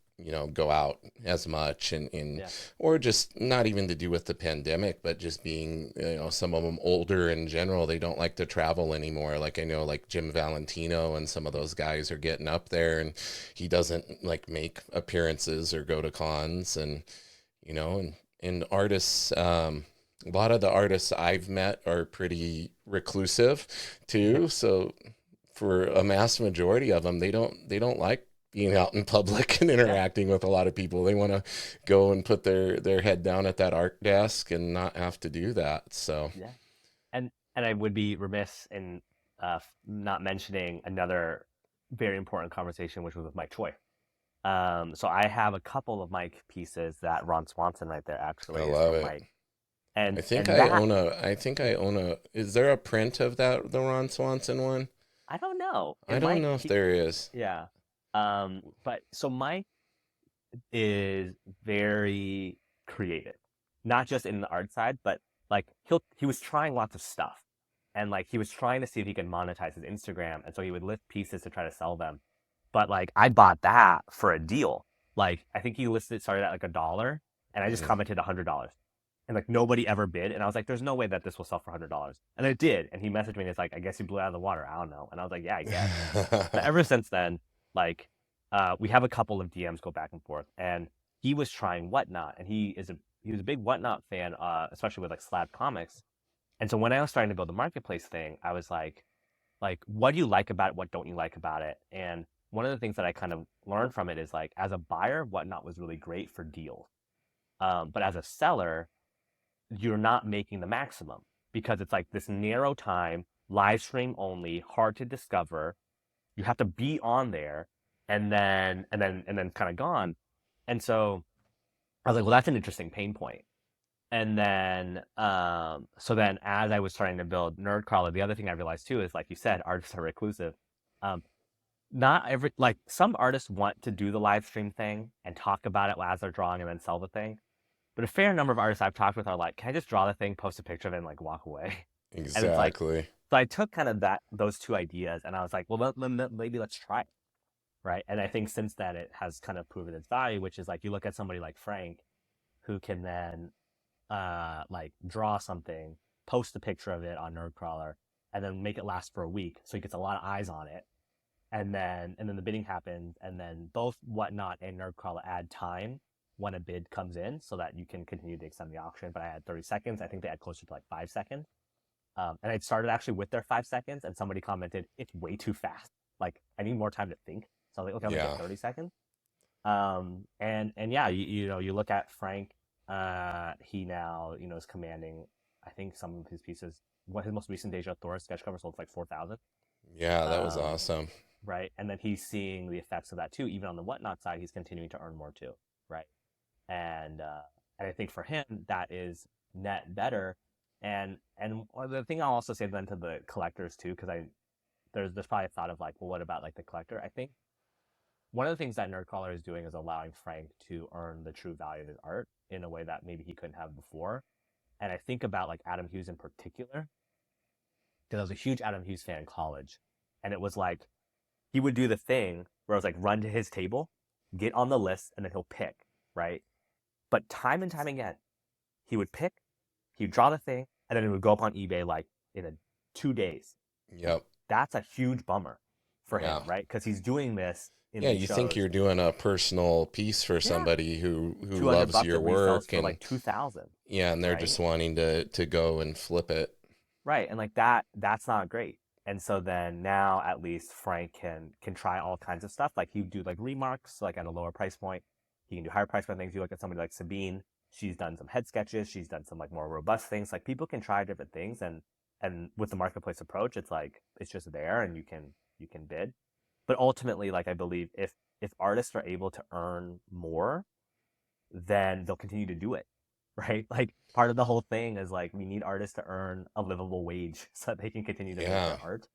go out as much, and Yeah. or just not even to do with the pandemic, but just being, some of them older in general, they don't like to travel anymore. Like I know like Jim Valentino and some of those guys are getting up there, and he doesn't like make appearances or go to cons, and artists, a lot of the artists I've met are pretty reclusive too. So for a mass majority of them, they don't like being out in public and Yeah. interacting with a lot of people. They want to go and put their head down at that art desk and not have to do that. So Yeah. And I would be remiss in not mentioning another very important conversation, which was with Mike Choi. So I have a couple of Mike pieces that Ron Swanson right there I actually is love from it. Mike, I and think and I that own a I think I own a is there a print of the Ron Swanson one? I don't know. It I don't might know if there is. yeah. But so Mike is very creative, not just in the art side, but like he was trying lots of stuff, and like he was trying to see if he could monetize his Instagram, and so he would lift pieces to try to sell them. But like I bought that for a deal. Like I think he listed started at like $1, and I just Mhm. commented $100. And like nobody ever bid, and I was like, "There's no way that this will sell for $100," and it did. And he messaged me, and it's like, "I guess you blew it out of the water. I don't know." And I was like, "Yeah, I guess." But ever since then, like, we have a couple of DMs go back and forth, and he was trying Whatnot, and he was a big Whatnot fan, especially with like Slab Comics. And so when I was starting to build the marketplace thing, I was like, what do you like about it? What don't you like about it? And one of the things that I kind of learned from it is like, as a buyer, Whatnot was really great for deals, but as a seller, you're not making the maximum because it's like this narrow time. live stream only, hard to discover. You have to be on there, and then kind of gone. And so I was like, well, that's an interesting pain point. And then, so then as I was starting to build Nerdcrawler, the other thing I realized too is, like you said, artists are reclusive. Um, not every, like, some artists want to do the live stream thing and talk about it as they're drawing and then sell the thing. But a fair number of artists I've talked with are like, can I just draw the thing, post a picture of it, and like walk away? And it's like, Exactly. so I took kind of those two ideas, and I was like, well, maybe let's try it, right? And I think since then it has kind of proven its value, which is like you look at somebody like Frank, who can then like draw something, post a picture of it on Nerdcrawler, and then make it last for a week, so he gets a lot of eyes on it. And then the bidding happens, and then both Whatnot and Nerdcrawler add time when a bid comes in, so that you can continue to extend the auction. But I had 30 seconds. I think they had closer to like 5 seconds. And I started actually with their 5 seconds, and somebody commented, "It's way too fast. Like, I need more time to think." So I was like, "Okay, I'm gonna Yeah. get 30 seconds." And yeah, you look at Frank. He now is commanding. I think some of his pieces. What his most recent Deja Thor sketch cover sold for like 4,000. Yeah, that was Um, awesome. right, and then he's seeing the effects of that too. Even on the Whatnot side, he's continuing to earn more too. Right, and uh, and I think for him that is net better. And the thing I'll also say then to the collectors too, because there's probably a thought of like, well, what about like the collector? I think one of the things that Nerdcrawler is doing is allowing Frank to earn the true value of his art in a way that maybe he couldn't have before. And I think about like Adam Hughes in particular, because I was a huge Adam Hughes fan in college, and it was like he would do the thing where I was like, run to his table, get on the list, and then he'll pick, right? But time and time again, he would pick, he'd draw the thing, and then it would go up on eBay like in 2 days. Yep. That's a huge bummer for Yeah. him, right? Because he's doing this in Yeah, these you think shows. you're doing a personal piece for Yeah, somebody who 200 loves bucks your it resells work, for and like 2,000, yeah, and they're right? just wanting to go and flip it. Right, and like that's not great. And so then now at least Frank can try all kinds of stuff. Like he would do like remarks like at a lower price point. He can do higher price point things. You look at somebody like Sabine, she's done some head sketches, she's done some like more robust things. Like people can try different things, and with the marketplace approach, it's like it's just there and you can bid. But ultimately, like I believe if artists are able to earn more, then they'll continue to do it, right? Like part of the whole thing is like we need artists to earn a livable wage so that they can continue to make Yeah, their art.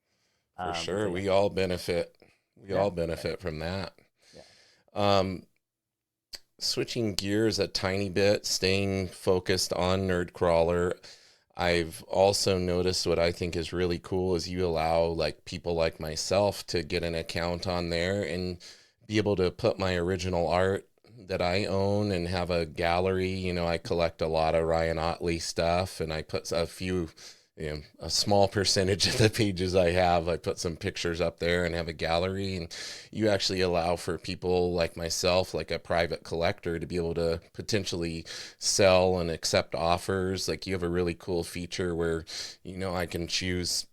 for And so sure. yeah, We all benefit. We yeah, all right, benefit from that. yeah, Um, Switching gears a tiny bit, staying focused on Nerdcrawler, I've also noticed what I think is really cool is you allow like people like myself to get an account on there and be able to put my original art that I own and have a gallery. You know, I collect a lot of Ryan Otley stuff, and I put a few, a small percentage of the pages I have, I put some pictures up there and have a gallery. And you actually allow for people like myself, like a private collector, to be able to potentially sell and accept offers. Like you have a really cool feature where, I can choose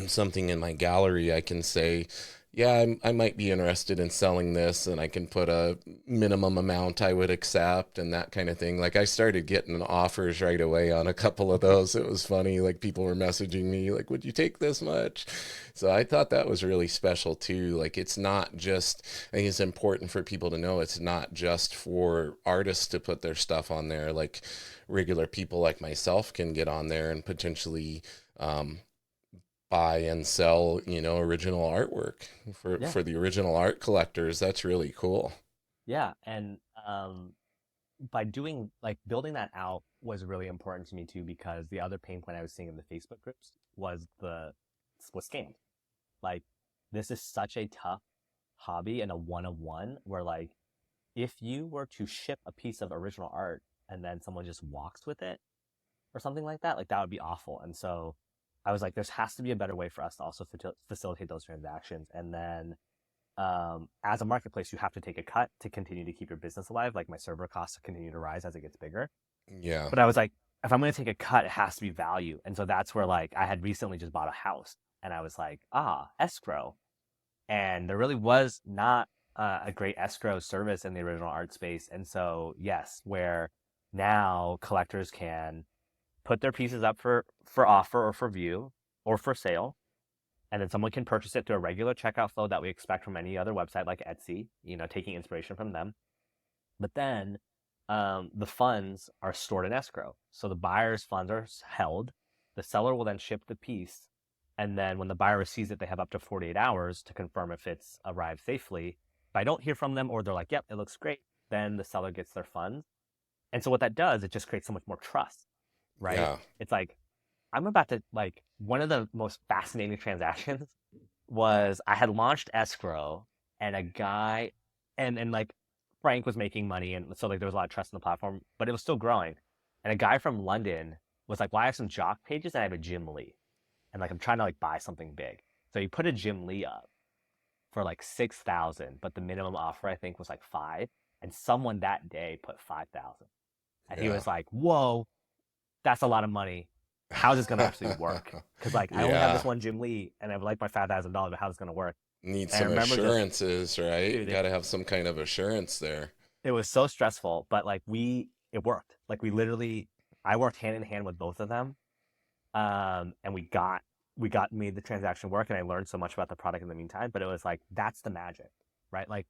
something in my gallery. I can say, yeah, I might be interested in selling this, and I can put a minimum amount I would accept and that kind of thing. Like I started getting offers right away on a couple of those. It was funny. Like people were messaging me, like, would you take this much? So I thought that was really special too. Like it's not just, I think it's important for people to know it's not just for artists to put their stuff on there. Like regular people like myself can get on there and potentially um, buy and sell, original artwork for yeah, the original art collectors. That's really cool. yeah. And by doing like building that out was really important to me too, because the other pain point I was seeing in the Facebook groups was scammed. Like this is such a tough hobby and a one-on-one where like if you were to ship a piece of original art and then someone just walks with it or something like that would be awful. And so I was like, there has to be a better way for us to also facilitate those transactions. And then as a marketplace, you have to take a cut to continue to keep your business alive. Like my server costs continue to rise as it gets bigger. Yeah. But I was like, if I'm going to take a cut, it has to be value. And so that's where like I had recently just bought a house, and I was like, escrow. And there really was not a great escrow service in the original art space. And so, yes, where now collectors can put their pieces up for offer or for view, or for sale, and then someone can purchase it through a regular checkout flow that we expect from any other website like Etsy, taking inspiration from them. But then the funds are stored in escrow. So the buyer's funds are held. The seller will then ship the piece. And then when the buyer receives it, they have up to 48 hours to confirm if it's arrived safely. If I don't hear from them or they're like, yep, it looks great, then the seller gets their funds. And so what that does, it just creates so much more trust, right? Yeah. It's like, I'm about to, like, one of the most fascinating transactions was I had launched escrow and a guy, and like Frank was making money. And so like there was a lot of trust in the platform, but it was still growing. And a guy from London was like, well, I have some jock pages and I have a Jim Lee. And like, I'm trying to like buy something big. So he put a Jim Lee up for like 6,000, but the minimum offer I think was like five. And someone that day put 5,000. And he Yeah. was like, whoa, that's a lot of money. How's this going to actually work? Because like I only have this Yeah. one Jim Lee and I would like my $5,000, but how's it going to work? Need And I some remember just, assurances, right? dude, Got to have some kind of assurance there. it was so stressful, but like it worked. Like I worked hand in hand with both of them. And we got made the transaction work and I learned so much about the product in the meantime, but it was like, that's the magic, right? Like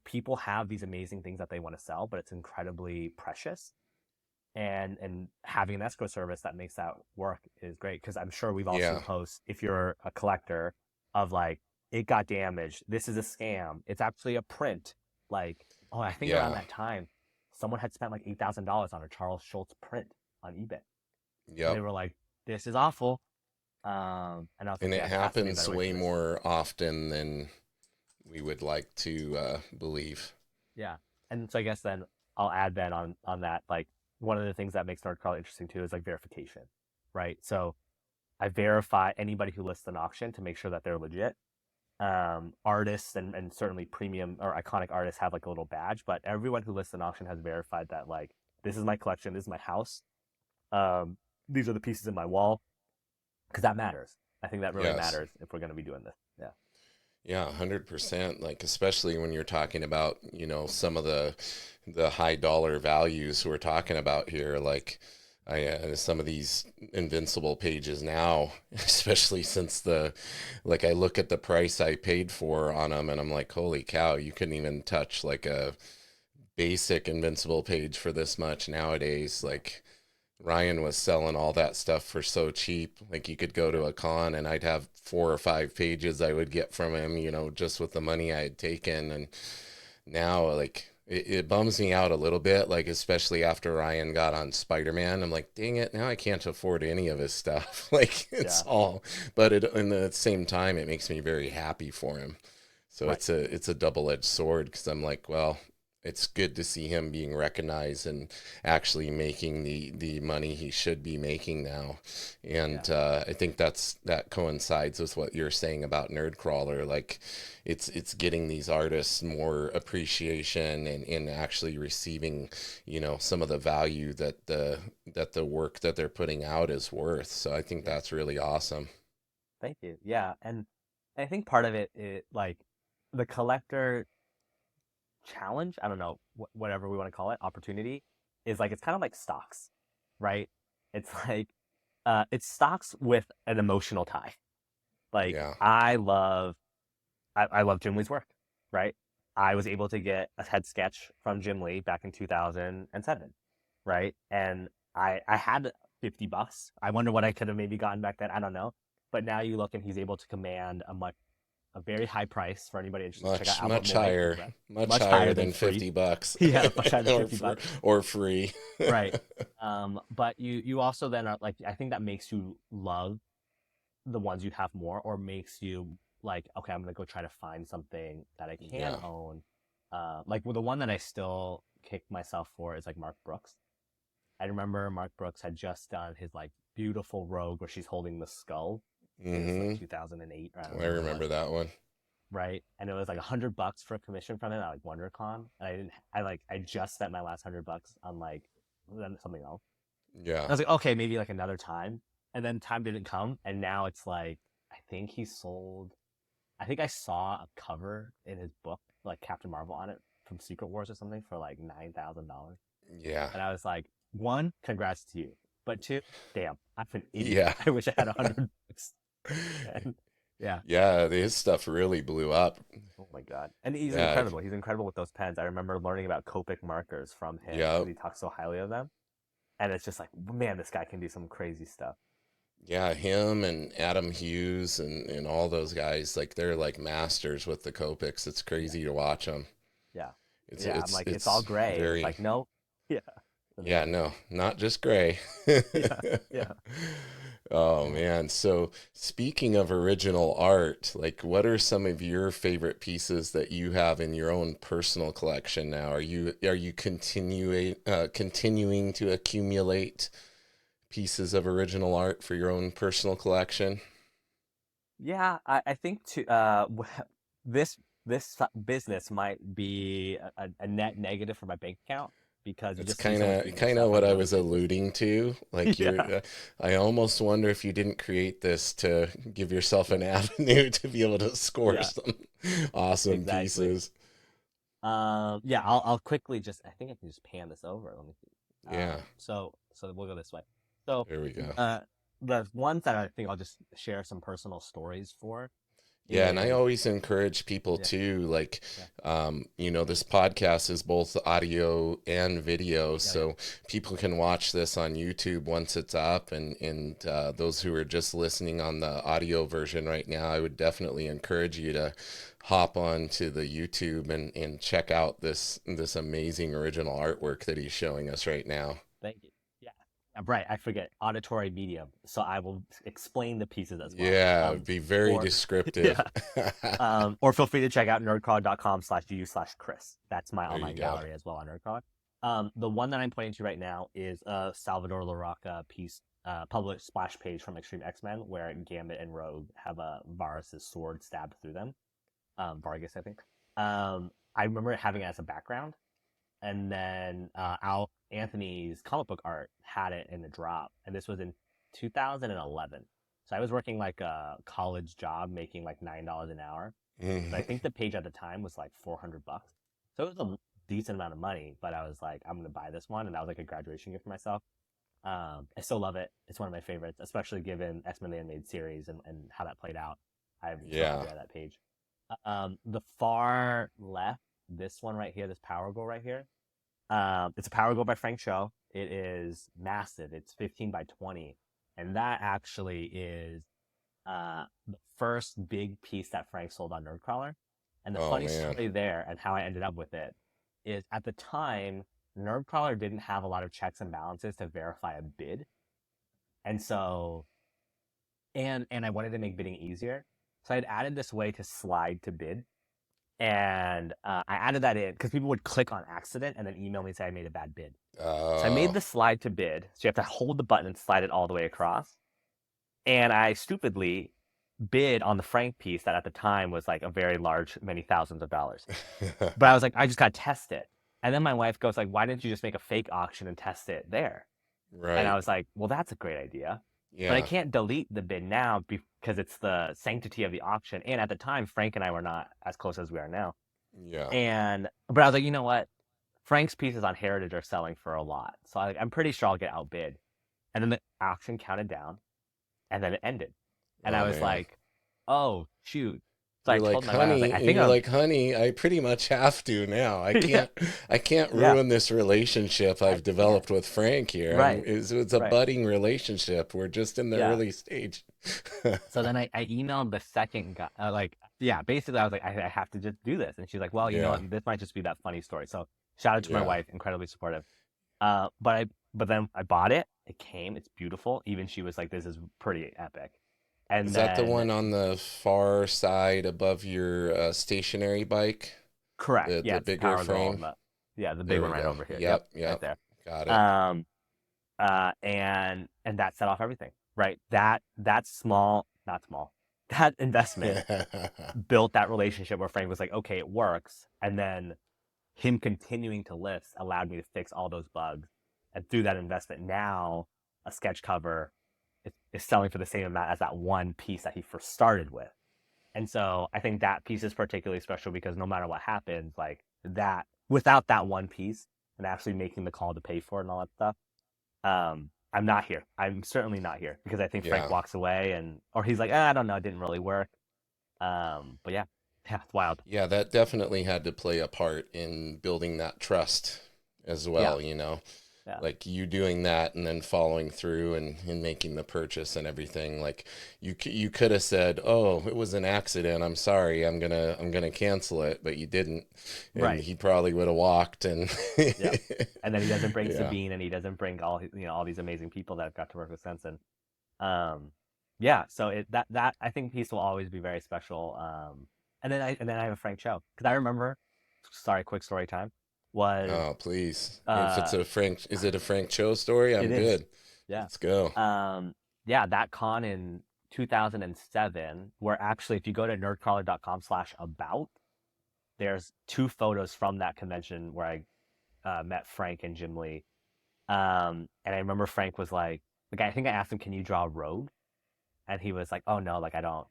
people have these amazing things that they want to sell, but it's incredibly precious. And having an escrow service that makes that work is great. Cause I'm sure we've all seen Yeah. posts, if you're a collector, of like, it got damaged. This is a scam. It's actually a print. Like, oh, I think around Yeah. that time, someone had spent like $8,000 on a Charles Schultz print on eBay. And they Yep. were like, this is awful. And I was And like, it yeah, it has to be a happens better way to way do this. more often than we would like to believe. Yeah. And so I guess then I'll add then on that, like one of the things that makes Nerdcrawl interesting too is like verification, right? So I verify anybody who lists an auction to make sure that they're legit. Artists and certainly premium or iconic artists have like a little badge, but everyone who lists an auction has verified that like this is my collection, this is my house, um, these are the pieces in my wall, because that matters. I think that really Yes. matters if we're going to be doing this. Yeah. Yeah, 100%. Like especially when you're talking about, some of the high dollar values we're talking about here, like some of these invincible pages now, especially since like I look at the price I paid for on them and I'm like, holy cow, you couldn't even touch like a basic invincible page for this much nowadays. Like Ryan was selling all that stuff for so cheap. Like you could go to a con and I'd have 4 or 5 pages I would get from him, just with the money I had taken. And now, like, it bums me out a little bit, like, especially after Ryan got on Spider-Man. I'm like, dang it, now I can't afford any of his stuff. Like, it's Yeah. all, but in the same time, it makes me very happy for him. So Right. it's a double-edged sword because I'm like, well, it's good to see him being recognized and actually making the money he should be making now. Yeah. And I think that coincides with what you're saying about Nerdcrawler. Like it's getting these artists more appreciation and actually receiving, some of the value that the work that they're putting out is worth. So I think Yeah. that's really awesome. Thank you. Yeah. And I think part of it like the collector challenge, I don't know, whatever we want to call it, opportunity, is like it's kind of like stocks, right? It's like it's stocks with an emotional tie. Like Yeah. I love Jim Lee's work, right? I was able to get a head sketch from Jim Lee back in 2007, right? And I had $50. I wonder what I could have maybe gotten back then. I don't know. But now you look and he's able to command a very high price for anybody interested. Check out Much, Albert much Moy as higher, well. much Much higher higher than than free. $50 Yeah, much higher than or 50 bucks. or free. Right. But you also then are like, I think that makes you love the ones you have more, or makes you like, okay, I'm gonna go try to find something that I can Yeah. own. Like, well, the one that I still kick myself for is like Mark Brooks. I remember Mark Brooks had just done his like beautiful Rogue where she's holding the skull. I think it was like Mm-hmm. 2008. I don't I know when it was. remember that one. Right, and it was like $100 for a commission from it at like WonderCon, and I didn't. I just spent my last $100 on like something else. Yeah. I was like, okay, maybe like another time. And then time didn't come. And now it's like, I think he sold, I think I saw a cover in his book, like Captain Marvel on it from Secret Wars or something for like $9,000. Yeah. And I was like, one, congrats to you. But two, damn, I'm an idiot. Yeah. I wish I had 100 bucks. And yeah. Yeah, his stuff really blew up. Oh my God. And he's Yeah. incredible. He's incredible with those pens. I remember learning about Copic markers from him Yeah. because he talks so highly of them. And it's just like, man, this guy can do some crazy stuff. Yeah, him and Adam Hughes and all those guys, like they're like masters with the Copics. It's Yeah. crazy to watch them. Yeah. It's Yeah. I'm it's like, it's all it's gray. And it's very like, no. Yeah. yeah, Amazing. no, not just gray. Yeah. Yeah. Oh Yeah. man. So speaking of original art, like what are some of your favorite pieces that you have in your own personal collection now? Are you continuing to accumulate pieces of original art for your own personal collection? Yeah. I think this business might be a net negative for my bank account because you That's just see kind so much of beautiful kind of stuff what on I really was Pinterest. alluding to. Like Yeah. I almost wonder if you didn't create this to give yourself Yeah. an avenue to be able to score Yeah. some awesome Exactly. pieces. Yeah, I'll quickly just I think I can just pan this over. Let me see. Yeah, So we'll go this way. So there we go. uh the ones that I think I'll just share some personal stories for Yeah, and I is always encourage people yeah, too, like, yeah, this podcast is both audio and video, yeah, yeah. so people can watch this on YouTube once it's up, and those who are just listening on the audio version right now, I would definitely encourage you to hop on to the YouTube and check out this amazing original artwork that he's showing us right now. Thank you. Yeah. Right, I forget auditory medium. So I will explain the pieces as well. Yeah, be very Or descriptive. yeah. Or feel free to check out nerdcrawler.com/du/Chris. That's my There you online go. gallery as well on Nerdcrawler. The one that I'm pointing to right now is a Salvador Larroca piece, published splash page from Extreme X-Men, where Gambit and Rogue have a Varus's sword stabbed through them. Vargas, I think. I remember having it as a background, and then Al Anthony's comic book art had it in the drop, and this was in 2011. So I was working like a college job, making like $9 an hour. But I think the page at the time was like 400 bucks. So it was a decent amount of money. But I was like, I'm gonna buy this one, and that was like a graduation gift for myself. I still love it. It's one of my favorites, especially given X Men the Animated Series and how that played out. I'm so happy Yeah. I had that page. The far left, this one right here, this Power Goal right here. It's a Power Goal by Frank Cho. It is massive. It's 15 by 20, and that actually is the first big piece that Frank sold on Nerdcrawler. And the Oh funny man. story there and how I ended up with it is at the time, Nerdcrawler didn't have a lot of checks and balances to verify a bid. And so, and I wanted to make bidding easier. So I had added this way to slide to bid. And I added that in because people would click on accident and then email me and say I made a bad bid. So I made Oh. the slide to bid. So you have to hold the button and slide it all the way across. And I stupidly bid on the Frank piece that at the time was like a very large, many thousands of dollars. But I was like, I just got to test it. And then my wife goes like, why didn't you just make a fake auction and test it there? And I Right. was like, well, that's a great idea. But I Yeah. can't delete the bid now because it's the sanctity of the auction. And at the time, Frank and I were not as close as we are now. Yeah. But I was like, you know what? Frank's pieces on Heritage are selling for a lot. So I'm pretty sure I'll get outbid. And then the auction counted down and then it ended. And I Oh was man. like, oh, shoot. So I You're told like, my wife, I was like, honey, I and think you're I'm, like, honey, I pretty much have to now. I yeah, can't I can't yeah, ruin this relationship I I've can't. developed with Frank here. Right, It's a right. budding relationship. We're just in the Yeah. early stage. So then I emailed the second guy, yeah, basically I was like, I have to just do this. And she's like, well, you know Yeah. what? This might just be that funny story. So shout out to my Yeah. wife, incredibly supportive. But then I bought it. It came. It's beautiful. Even she was like, "This is pretty epic." And Is that the then, one on the far side above your stationary bike? correct. The Yeah, the it's the bigger Power Girl. frame? Yeah, the big There one we right go. over here. Yep, Yep, right yep. there. Got it. Um. And that set off everything. Right. That small, not small. That investment built that relationship where Frank was like, "Okay, it works," and then him continuing to list allowed me to fix all those bugs. And through that investment, now a sketch cover is selling for the same amount as that one piece that he first started with. And so I think that piece is particularly special because no matter what happens, like that, without that one piece and actually making the call to pay for it and all that stuff, I'm not here. I'm certainly not here because I think Frank Yeah. walks away and or he's like, I don't know, it didn't really work. But yeah, yeah, it's wild. Yeah, that definitely had to play a part in building that trust as Yeah, well, you know. yeah, Like you doing that and then following through and making the purchase and everything. Like you could have said, "Oh, it was an accident. I'm sorry. I'm gonna cancel it," but you didn't, and right. he probably would have walked. And Yeah, and then he doesn't bring yeah, Sabine, and he doesn't bring all these amazing people that have got to work with Sensen. Yeah, so that I think piece will always be very special. And then I have a Frank show because I remember. Sorry, quick story time. Was oh please, if it's uh, a Frank, is it a Frank Cho story? it I'm is. good. Yeah. Let's go. Yeah, that con in 2007, where actually, if you go to nerdcrawler.com/about, there's two photos from that convention where I met Frank and Jim Lee. And I remember Frank was like, I think I asked him, "Can you draw a rogue?" And he was like, "Oh no, like I don't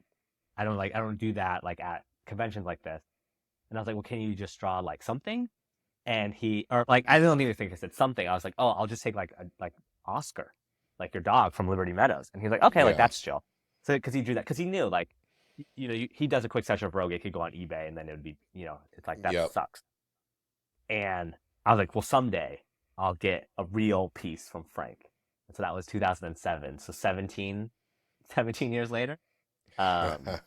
do that like at conventions like this." And I was like, "Well, can you just draw like something?" And he, or like, I don't even think I said something. I was like, "Oh, I'll just take like Oscar, like your dog from Liberty Meadows." And he's like, "Okay, like Yeah. that's chill." So because he drew that, because he knew like, he does a quick search of Rogue, it could go on eBay, and then it would be, it's like that Yep. sucks. And I was like, "Well, someday I'll get a real piece from Frank." And so that was 2007. So 17 years later. Um,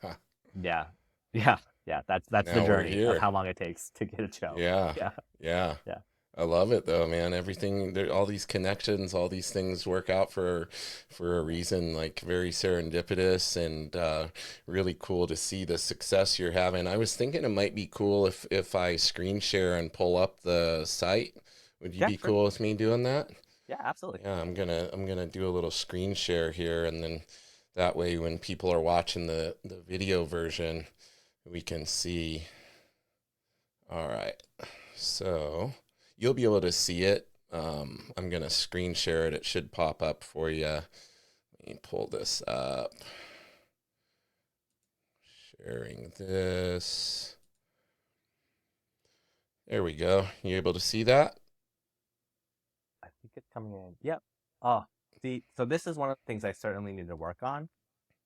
yeah, yeah, yeah. That's the Now we're journey of here. how long it takes to get a show. Yeah. Yeah, Yeah. yeah, I love it though, man. Everything there, all these connections, all these things work out for a reason, like very serendipitous and really cool to see the success you're having. I was thinking it might be cool if I screen share and pull up the site. Would you yeah. be Sure. cool with me doing that? Yeah, absolutely. Yeah, I'm gonna do a little screen share here, and then that way when people are watching the video version, we can see. All right. So you'll be able to see it. I'm going to screen share it. It should pop up for you. Let me pull this up. Sharing this. There we go. You able to see that? I think it's coming in. Yep. Oh, see, so this is one of the things I certainly need to work on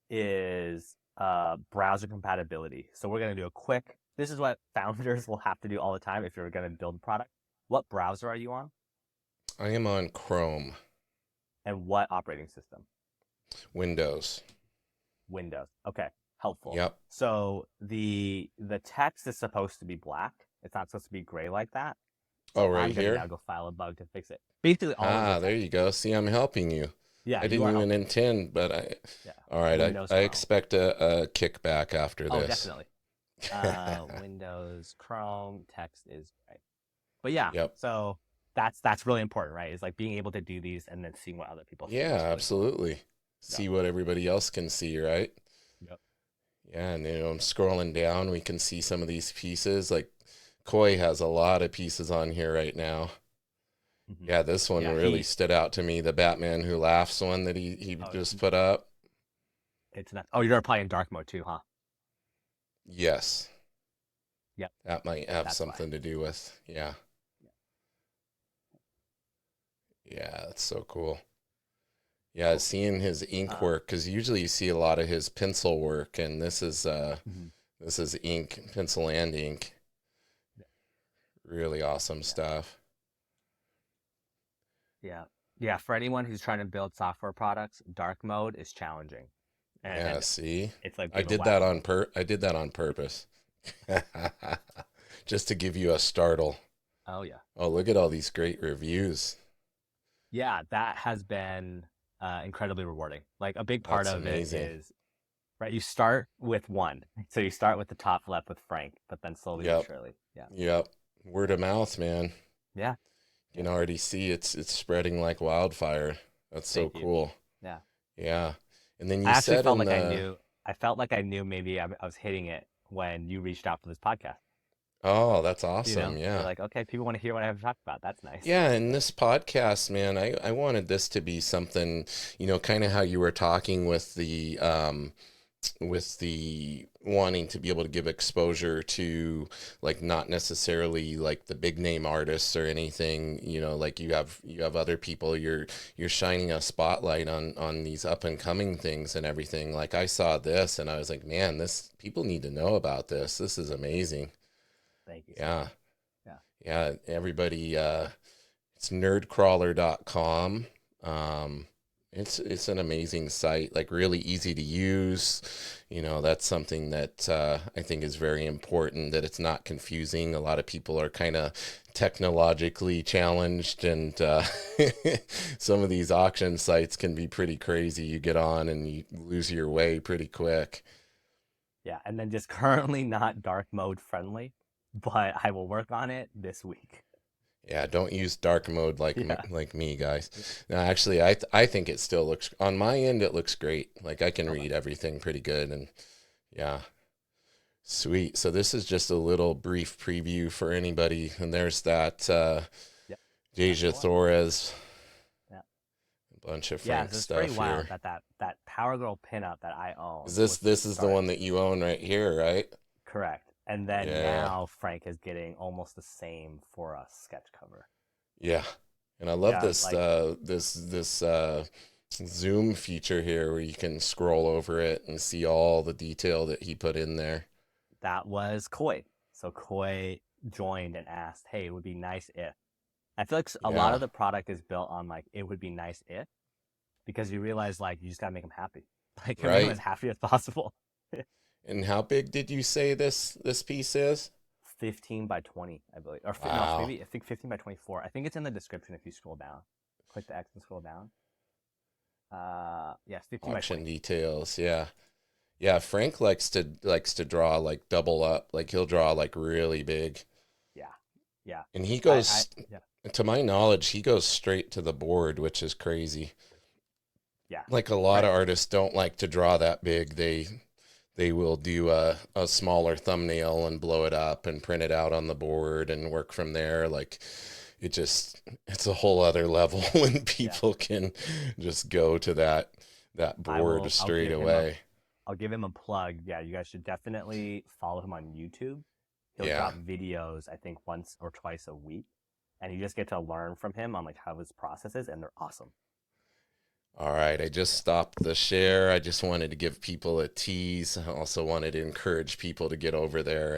is browser compatibility. So we're gonna do a quick. This is what founders will have to do all the time if you're gonna build a product. What browser are you on, I am on Chrome, and what operating system? Windows. Windows. Okay, helpful. Yep. So the text is supposed to be black. It's not supposed to be gray like that. Oh, So right I'm gonna here. now go file a bug to fix it. Basically, all of the Ah, there text. you go. See, I'm helping you. Yeah, I you didn't are even helping. intend, but I. Yeah, All right, Windows I Chrome. expect a kickback after Oh, this. definitely. Windows Chrome text is gray. But yeah, Yep. so that's really important, right? Is like being able to do these and then seeing what other people see Yeah, is really cool. absolutely. Yeah. See what everybody else can see, right? Yep. Yeah, and I'm scrolling down, we can see some of these pieces. Like Koi has a lot of pieces on here right now. Hmm. Yeah, this one Yeah. really stood out to me. The Batman Who Laughs one that he Oh, just put up. it's not. Oh, you're applying dark mode too, huh? Yes, Yep. that might have That's why. something to do with. Yeah, Yeah. yeah, that's so cool. Yeah, Cool. seeing his ink Um, work because usually you see a lot of his pencil work, and mhm. this is ink, pencil and ink. Yeah. Really awesome Yeah. stuff. Yeah. Yeah. For anyone who's trying to build software products, dark mode is challenging, Yeah, and see, it's like I being a did that whack-a-mole. I did that on purpose, just to give you a startle. Oh yeah. Oh, look at all these great reviews. Yeah, that has been incredibly rewarding. Like a big part That's of it amazing. is right. You start with one, so you start with the top left with Frank, but then slowly but Yep, surely, yeah, yep. Word of mouth, man. yeah, You yeah. can already see it's spreading like wildfire. That's so Thank you. cool. Yeah, Yeah. And then I you actually said felt in like I the knew. I felt like I knew maybe I was hitting it when you reached out for this podcast. oh, that's awesome. You're Yeah. like, okay, people want to hear what I have to talk about. That's nice. Yeah, and this podcast, man, I wanted this to be something, kind of how you were talking with with the wanting to be able to give exposure to like not necessarily like the big name artists or anything, like you have other people, you're shining a spotlight on these up and coming things and everything. Like I saw this and I was like, man, this people need to know about this. This is amazing. Thank you so Yeah. much. Yeah. Yeah, everybody, it's nerdcrawler.com. Um, it's an amazing site, like really easy to use. That's something that I think is very important, that it's not confusing. A lot of people are kind of technologically challenged, and some of these auction sites can be pretty crazy. You get on and you lose your way pretty quick. Yeah. And then just currently not dark mode friendly, but I will work on it this week. Yeah, don't use dark mode Yeah. like me, guys. No, actually, I think it still looks on my end. It looks great. Like I can Okay. read everything pretty good, and yeah, sweet. So this is just a little brief preview for anybody, and there's that Yeah. That's the Deja one. Torres, Yeah. a bunch of Yeah. Frank So it's pretty stuff wild here. that that Power Girl pinup that I Is own this was this is the started. one that you own right here, right? Correct. And then Yeah, now Frank is getting almost the same for a sketch cover. yeah. And I love Yeah, this like zoom feature here where you can scroll over it and see all the detail that he put in there. that was Koi. So Koi joined and asked, "Hey, it would be nice if." I feel like a lot Yeah, of the product is built on like it would be nice if, because you realize like you just gotta make them happy, like you make them right. as happy as possible. And how big did you say this piece is? 15 by 20, I believe, or no, Wow. maybe I think 15 by 24. I think it's in the description if you scroll down. Click the X and scroll down. Yes, 15 by Auction 20. details. Yeah. Yeah, Frank likes to draw like double up. Like he'll draw like really big. Yeah, yeah. And he I goes, yeah, to my knowledge, he goes straight to the board, which is crazy. yeah. Like a lot of Frank, artists don't like to draw that big. They will do a smaller thumbnail and blow it up and print it out on the board and work from there. Like it's a whole other level when yeah. people can just go to that I board will. straight away. I'll give him a plug. Yeah, you guys should definitely follow him on YouTube. He'll Yeah. drop videos, I think, once or twice a week, and you just get to learn from him on like how his process is, and they're awesome. All right, I just stopped the share. I just wanted to give people a tease. I also wanted to encourage people to get over there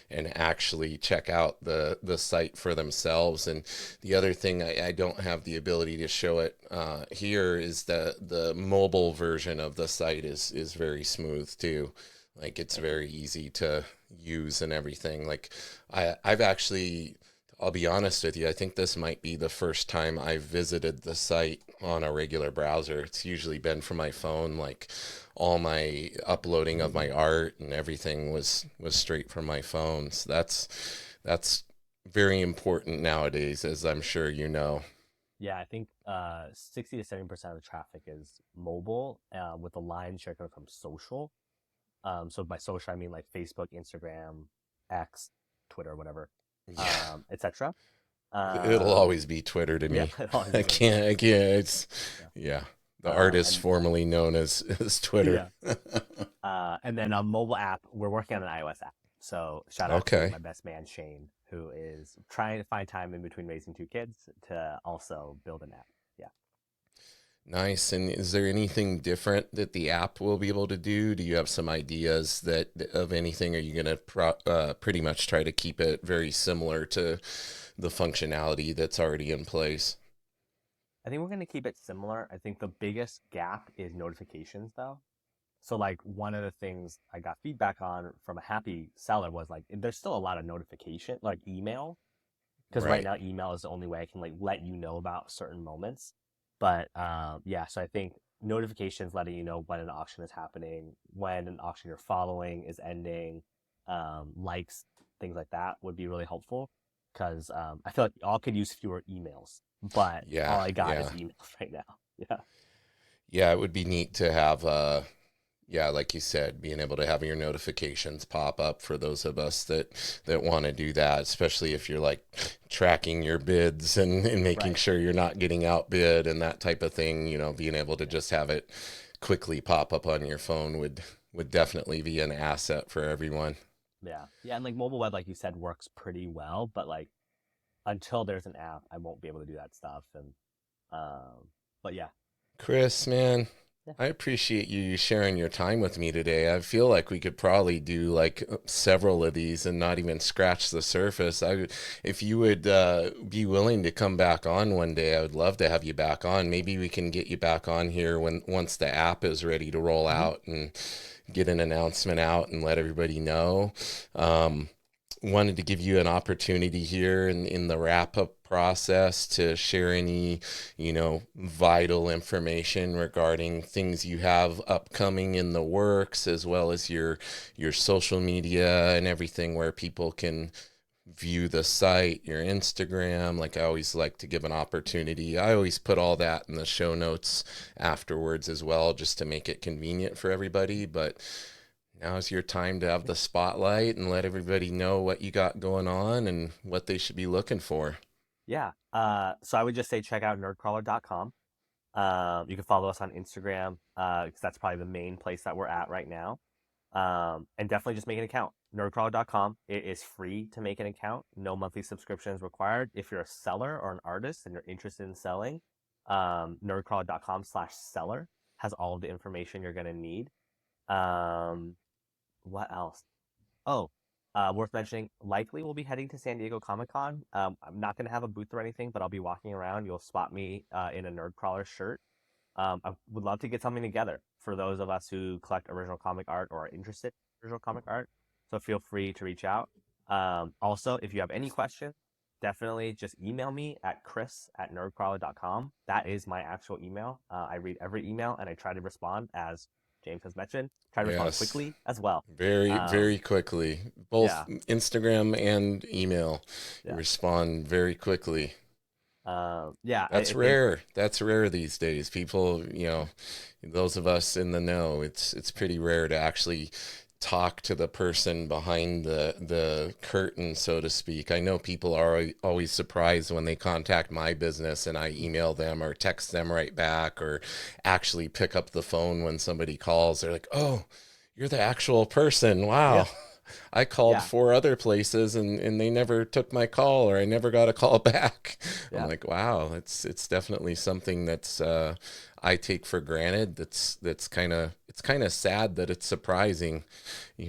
and actually check out the site for themselves. And the other thing, I don't have the ability to show it here, is the mobile version of the site is very smooth too. Like it's Thank you. very easy to use and everything. Like I've actually, I'll be honest with you, I think this might be the first time I've visited the site on a regular browser. It's usually been from my phone, like all my uploading of my art and everything was straight from my phone. So that's very important nowadays, as I'm sure you know. Yeah, I think 60 to 70% of the traffic is mobile, with the lion's share coming from social. So by social, I mean like Facebook, Instagram, X, Twitter, whatever, Yeah, etc. it'll always be Twitter to Yeah, me. it always I be Twitter. can't, I can't, it's, Yeah. yeah, the artist And formerly known as Twitter. yeah. And then a mobile app, we're working on an iOS app. So shout out to Okay. my best man Shane, who is trying to find time in between raising two kids to also build an app. Yeah. Nice. And is there anything different that the app will be able to do? Do you have some ideas that of anything? Are you going to pretty much try to keep it very similar to the functionality that's already in place? I think we're going to keep it similar. I think the biggest gap is notifications, though. So, like, one of the things I got feedback on from a happy seller was like, there's still a lot of notification, like email, because right Right. now email is the only way I can like let you know about certain moments. But yeah, so I think notifications letting you know when an auction is happening, when an auction you're following is ending, likes, things like that would be really helpful, because I feel like y'all could use fewer emails, but all Yeah. I got is Yeah. emails right now. Yeah, Yeah. It would be neat to have, yeah, like you said, being able to have your notifications pop up for those of us that want to do that, especially if you're like tracking your bids and making right. sure you're not getting outbid and that type of thing, being able to Yeah. just have it quickly pop up on your phone would definitely be an asset for everyone. Yeah. Yeah, and like mobile web, like you said, works pretty well, but like until there's an app, I won't be able to do that stuff. And but yeah. Chris, man, Yeah. I appreciate you sharing your time with me today. I feel like we could probably do like several of these and not even scratch the surface. If you would be willing to come back on one day, I would love to have you back on. Maybe we can get you back on here when once the app is ready to roll Hmm. out and get an announcement out and let everybody know. Um, Wanted to give you an opportunity here in the wrap up process to share any, vital information regarding things you have upcoming in the works, as well as your social media and everything where people can view the site, your Instagram. Like I always like to give an opportunity. I always put all that in the show notes afterwards as well, just to make it convenient for everybody. But now's your time to have the spotlight and let everybody know what you got going on and what they should be looking for. Yeah. So I would just say check out nerdcrawler.com. You can follow us on Instagram, because that's probably the main place that we're at right now. And definitely just make an account. Nerdcrawler.com. It is free to make an account. No monthly subscriptions required. If you're a seller or an artist and you're interested in selling, nerdcrawler.com/seller has all of the information you're gonna need. Um, what else? Oh, worth mentioning, likely we'll be heading to San Diego Comic Con. I'm not going to have a booth or anything, but I'll be walking around. You'll spot me in a Nerdcrawler shirt. I would love to get something together for those of us who collect original comic art or are interested in original comic art. So feel free to reach out. Also, if you have any questions, definitely just email me at chris@nerdcrawler.com. That is my actual email. I read every email and I try to respond, as James has mentioned, try to respond Yes, quickly as well. very, Um, very quickly. Both yeah, Instagram and email yeah. respond very quickly. Yeah, That's I think, rare. That's rare these days. People, those of us in the know, it's pretty rare to actually talk to the person behind the curtain, so to speak. I know people are always surprised when they contact my business and I email them or text them right back or actually pick up the phone when somebody calls. They're like, "Oh, you're the actual person. yeah, Wow." I called yeah, 4 other places and they never took my call or I never got a call back. I'm yeah, like, wow, it's definitely something that's I take for granted. That's kind of sad that it's surprising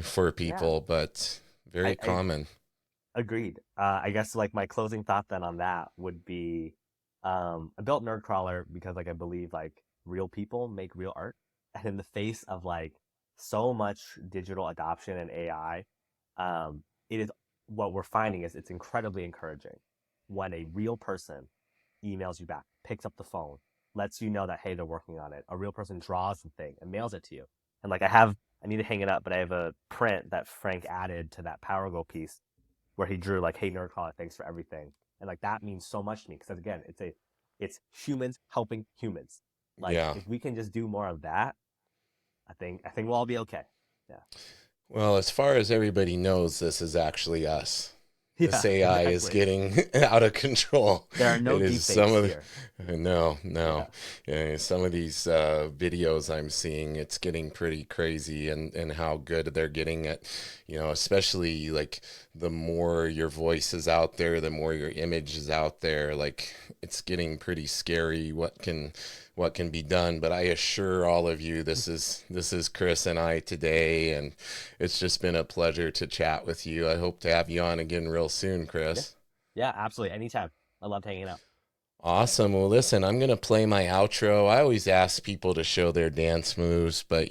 for yeah. people, but very I common. agreed. I guess like my closing thought then on that would be, I built Nerdcrawler because like I believe like real people make real art, and in the face of like so much digital adoption and AI, it is what we're finding is it's incredibly encouraging when a real person emails you back, picks up the phone, lets you know that hey they're working on it. A real person draws the thing and mails it to you. And like I need to hang it up, but I have a print that Frank added to that Power Go piece where he drew like, "Hey Nerdcrawler, thanks for everything," and like that means so much to me because again, it's humans helping humans. Like Yeah. if we can just do more of that, I think we'll all be okay. Yeah, Well, as far as everybody knows, this is actually us. This yeah, AI is exactly. getting out of control. There are no It is some deepfakes of here. no, no. Yeah, Yeah, some of these videos I'm seeing, it's getting pretty crazy, and how good they're getting at, especially like the more your voice is out there, the more your image is out there. Like it's getting pretty scary what can be done. But I assure all of you, this is Chris and I today, and it's just been a pleasure to chat with you. I hope to have you on again real soon, yeah, Chris. yeah. Absolutely, anytime. I loved hanging out. Awesome. Well, listen, I'm going to play my outro. I always ask people to show their dance moves, but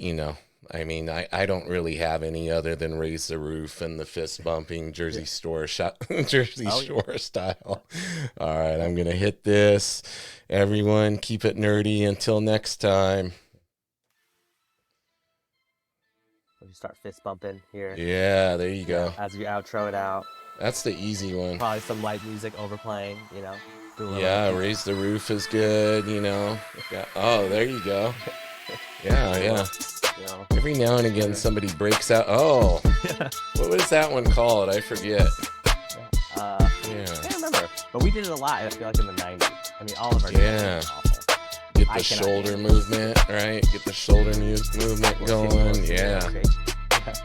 I mean, I don't really have any other than raise the roof and the fist bumping Yeah. Jersey Store shot, Jersey Oh yeah. Shore Yeah. style. All right, Yeah. I'm going to hit this. Everyone, keep it nerdy until next time. We'll just start fist bumping here. Yeah, there you Yeah, go. as we outro it out. That's the easy one. Probably some light music overplaying. Do a little Yeah, hippie. raise the roof is good. Yeah. Oh, there you go. Yeah, Do a yeah. little, you know. Every now and again, Here. somebody breaks out. Oh, Yeah. what was that one called? I forget. I Yeah, can't remember, but we did it a lot. I feel like in the '90s. I mean, all of our dances yeah. were awful. get I the cannot shoulder name. movement, right? Get the shoulder movement Or shake, or going. shake, or Yeah. shake.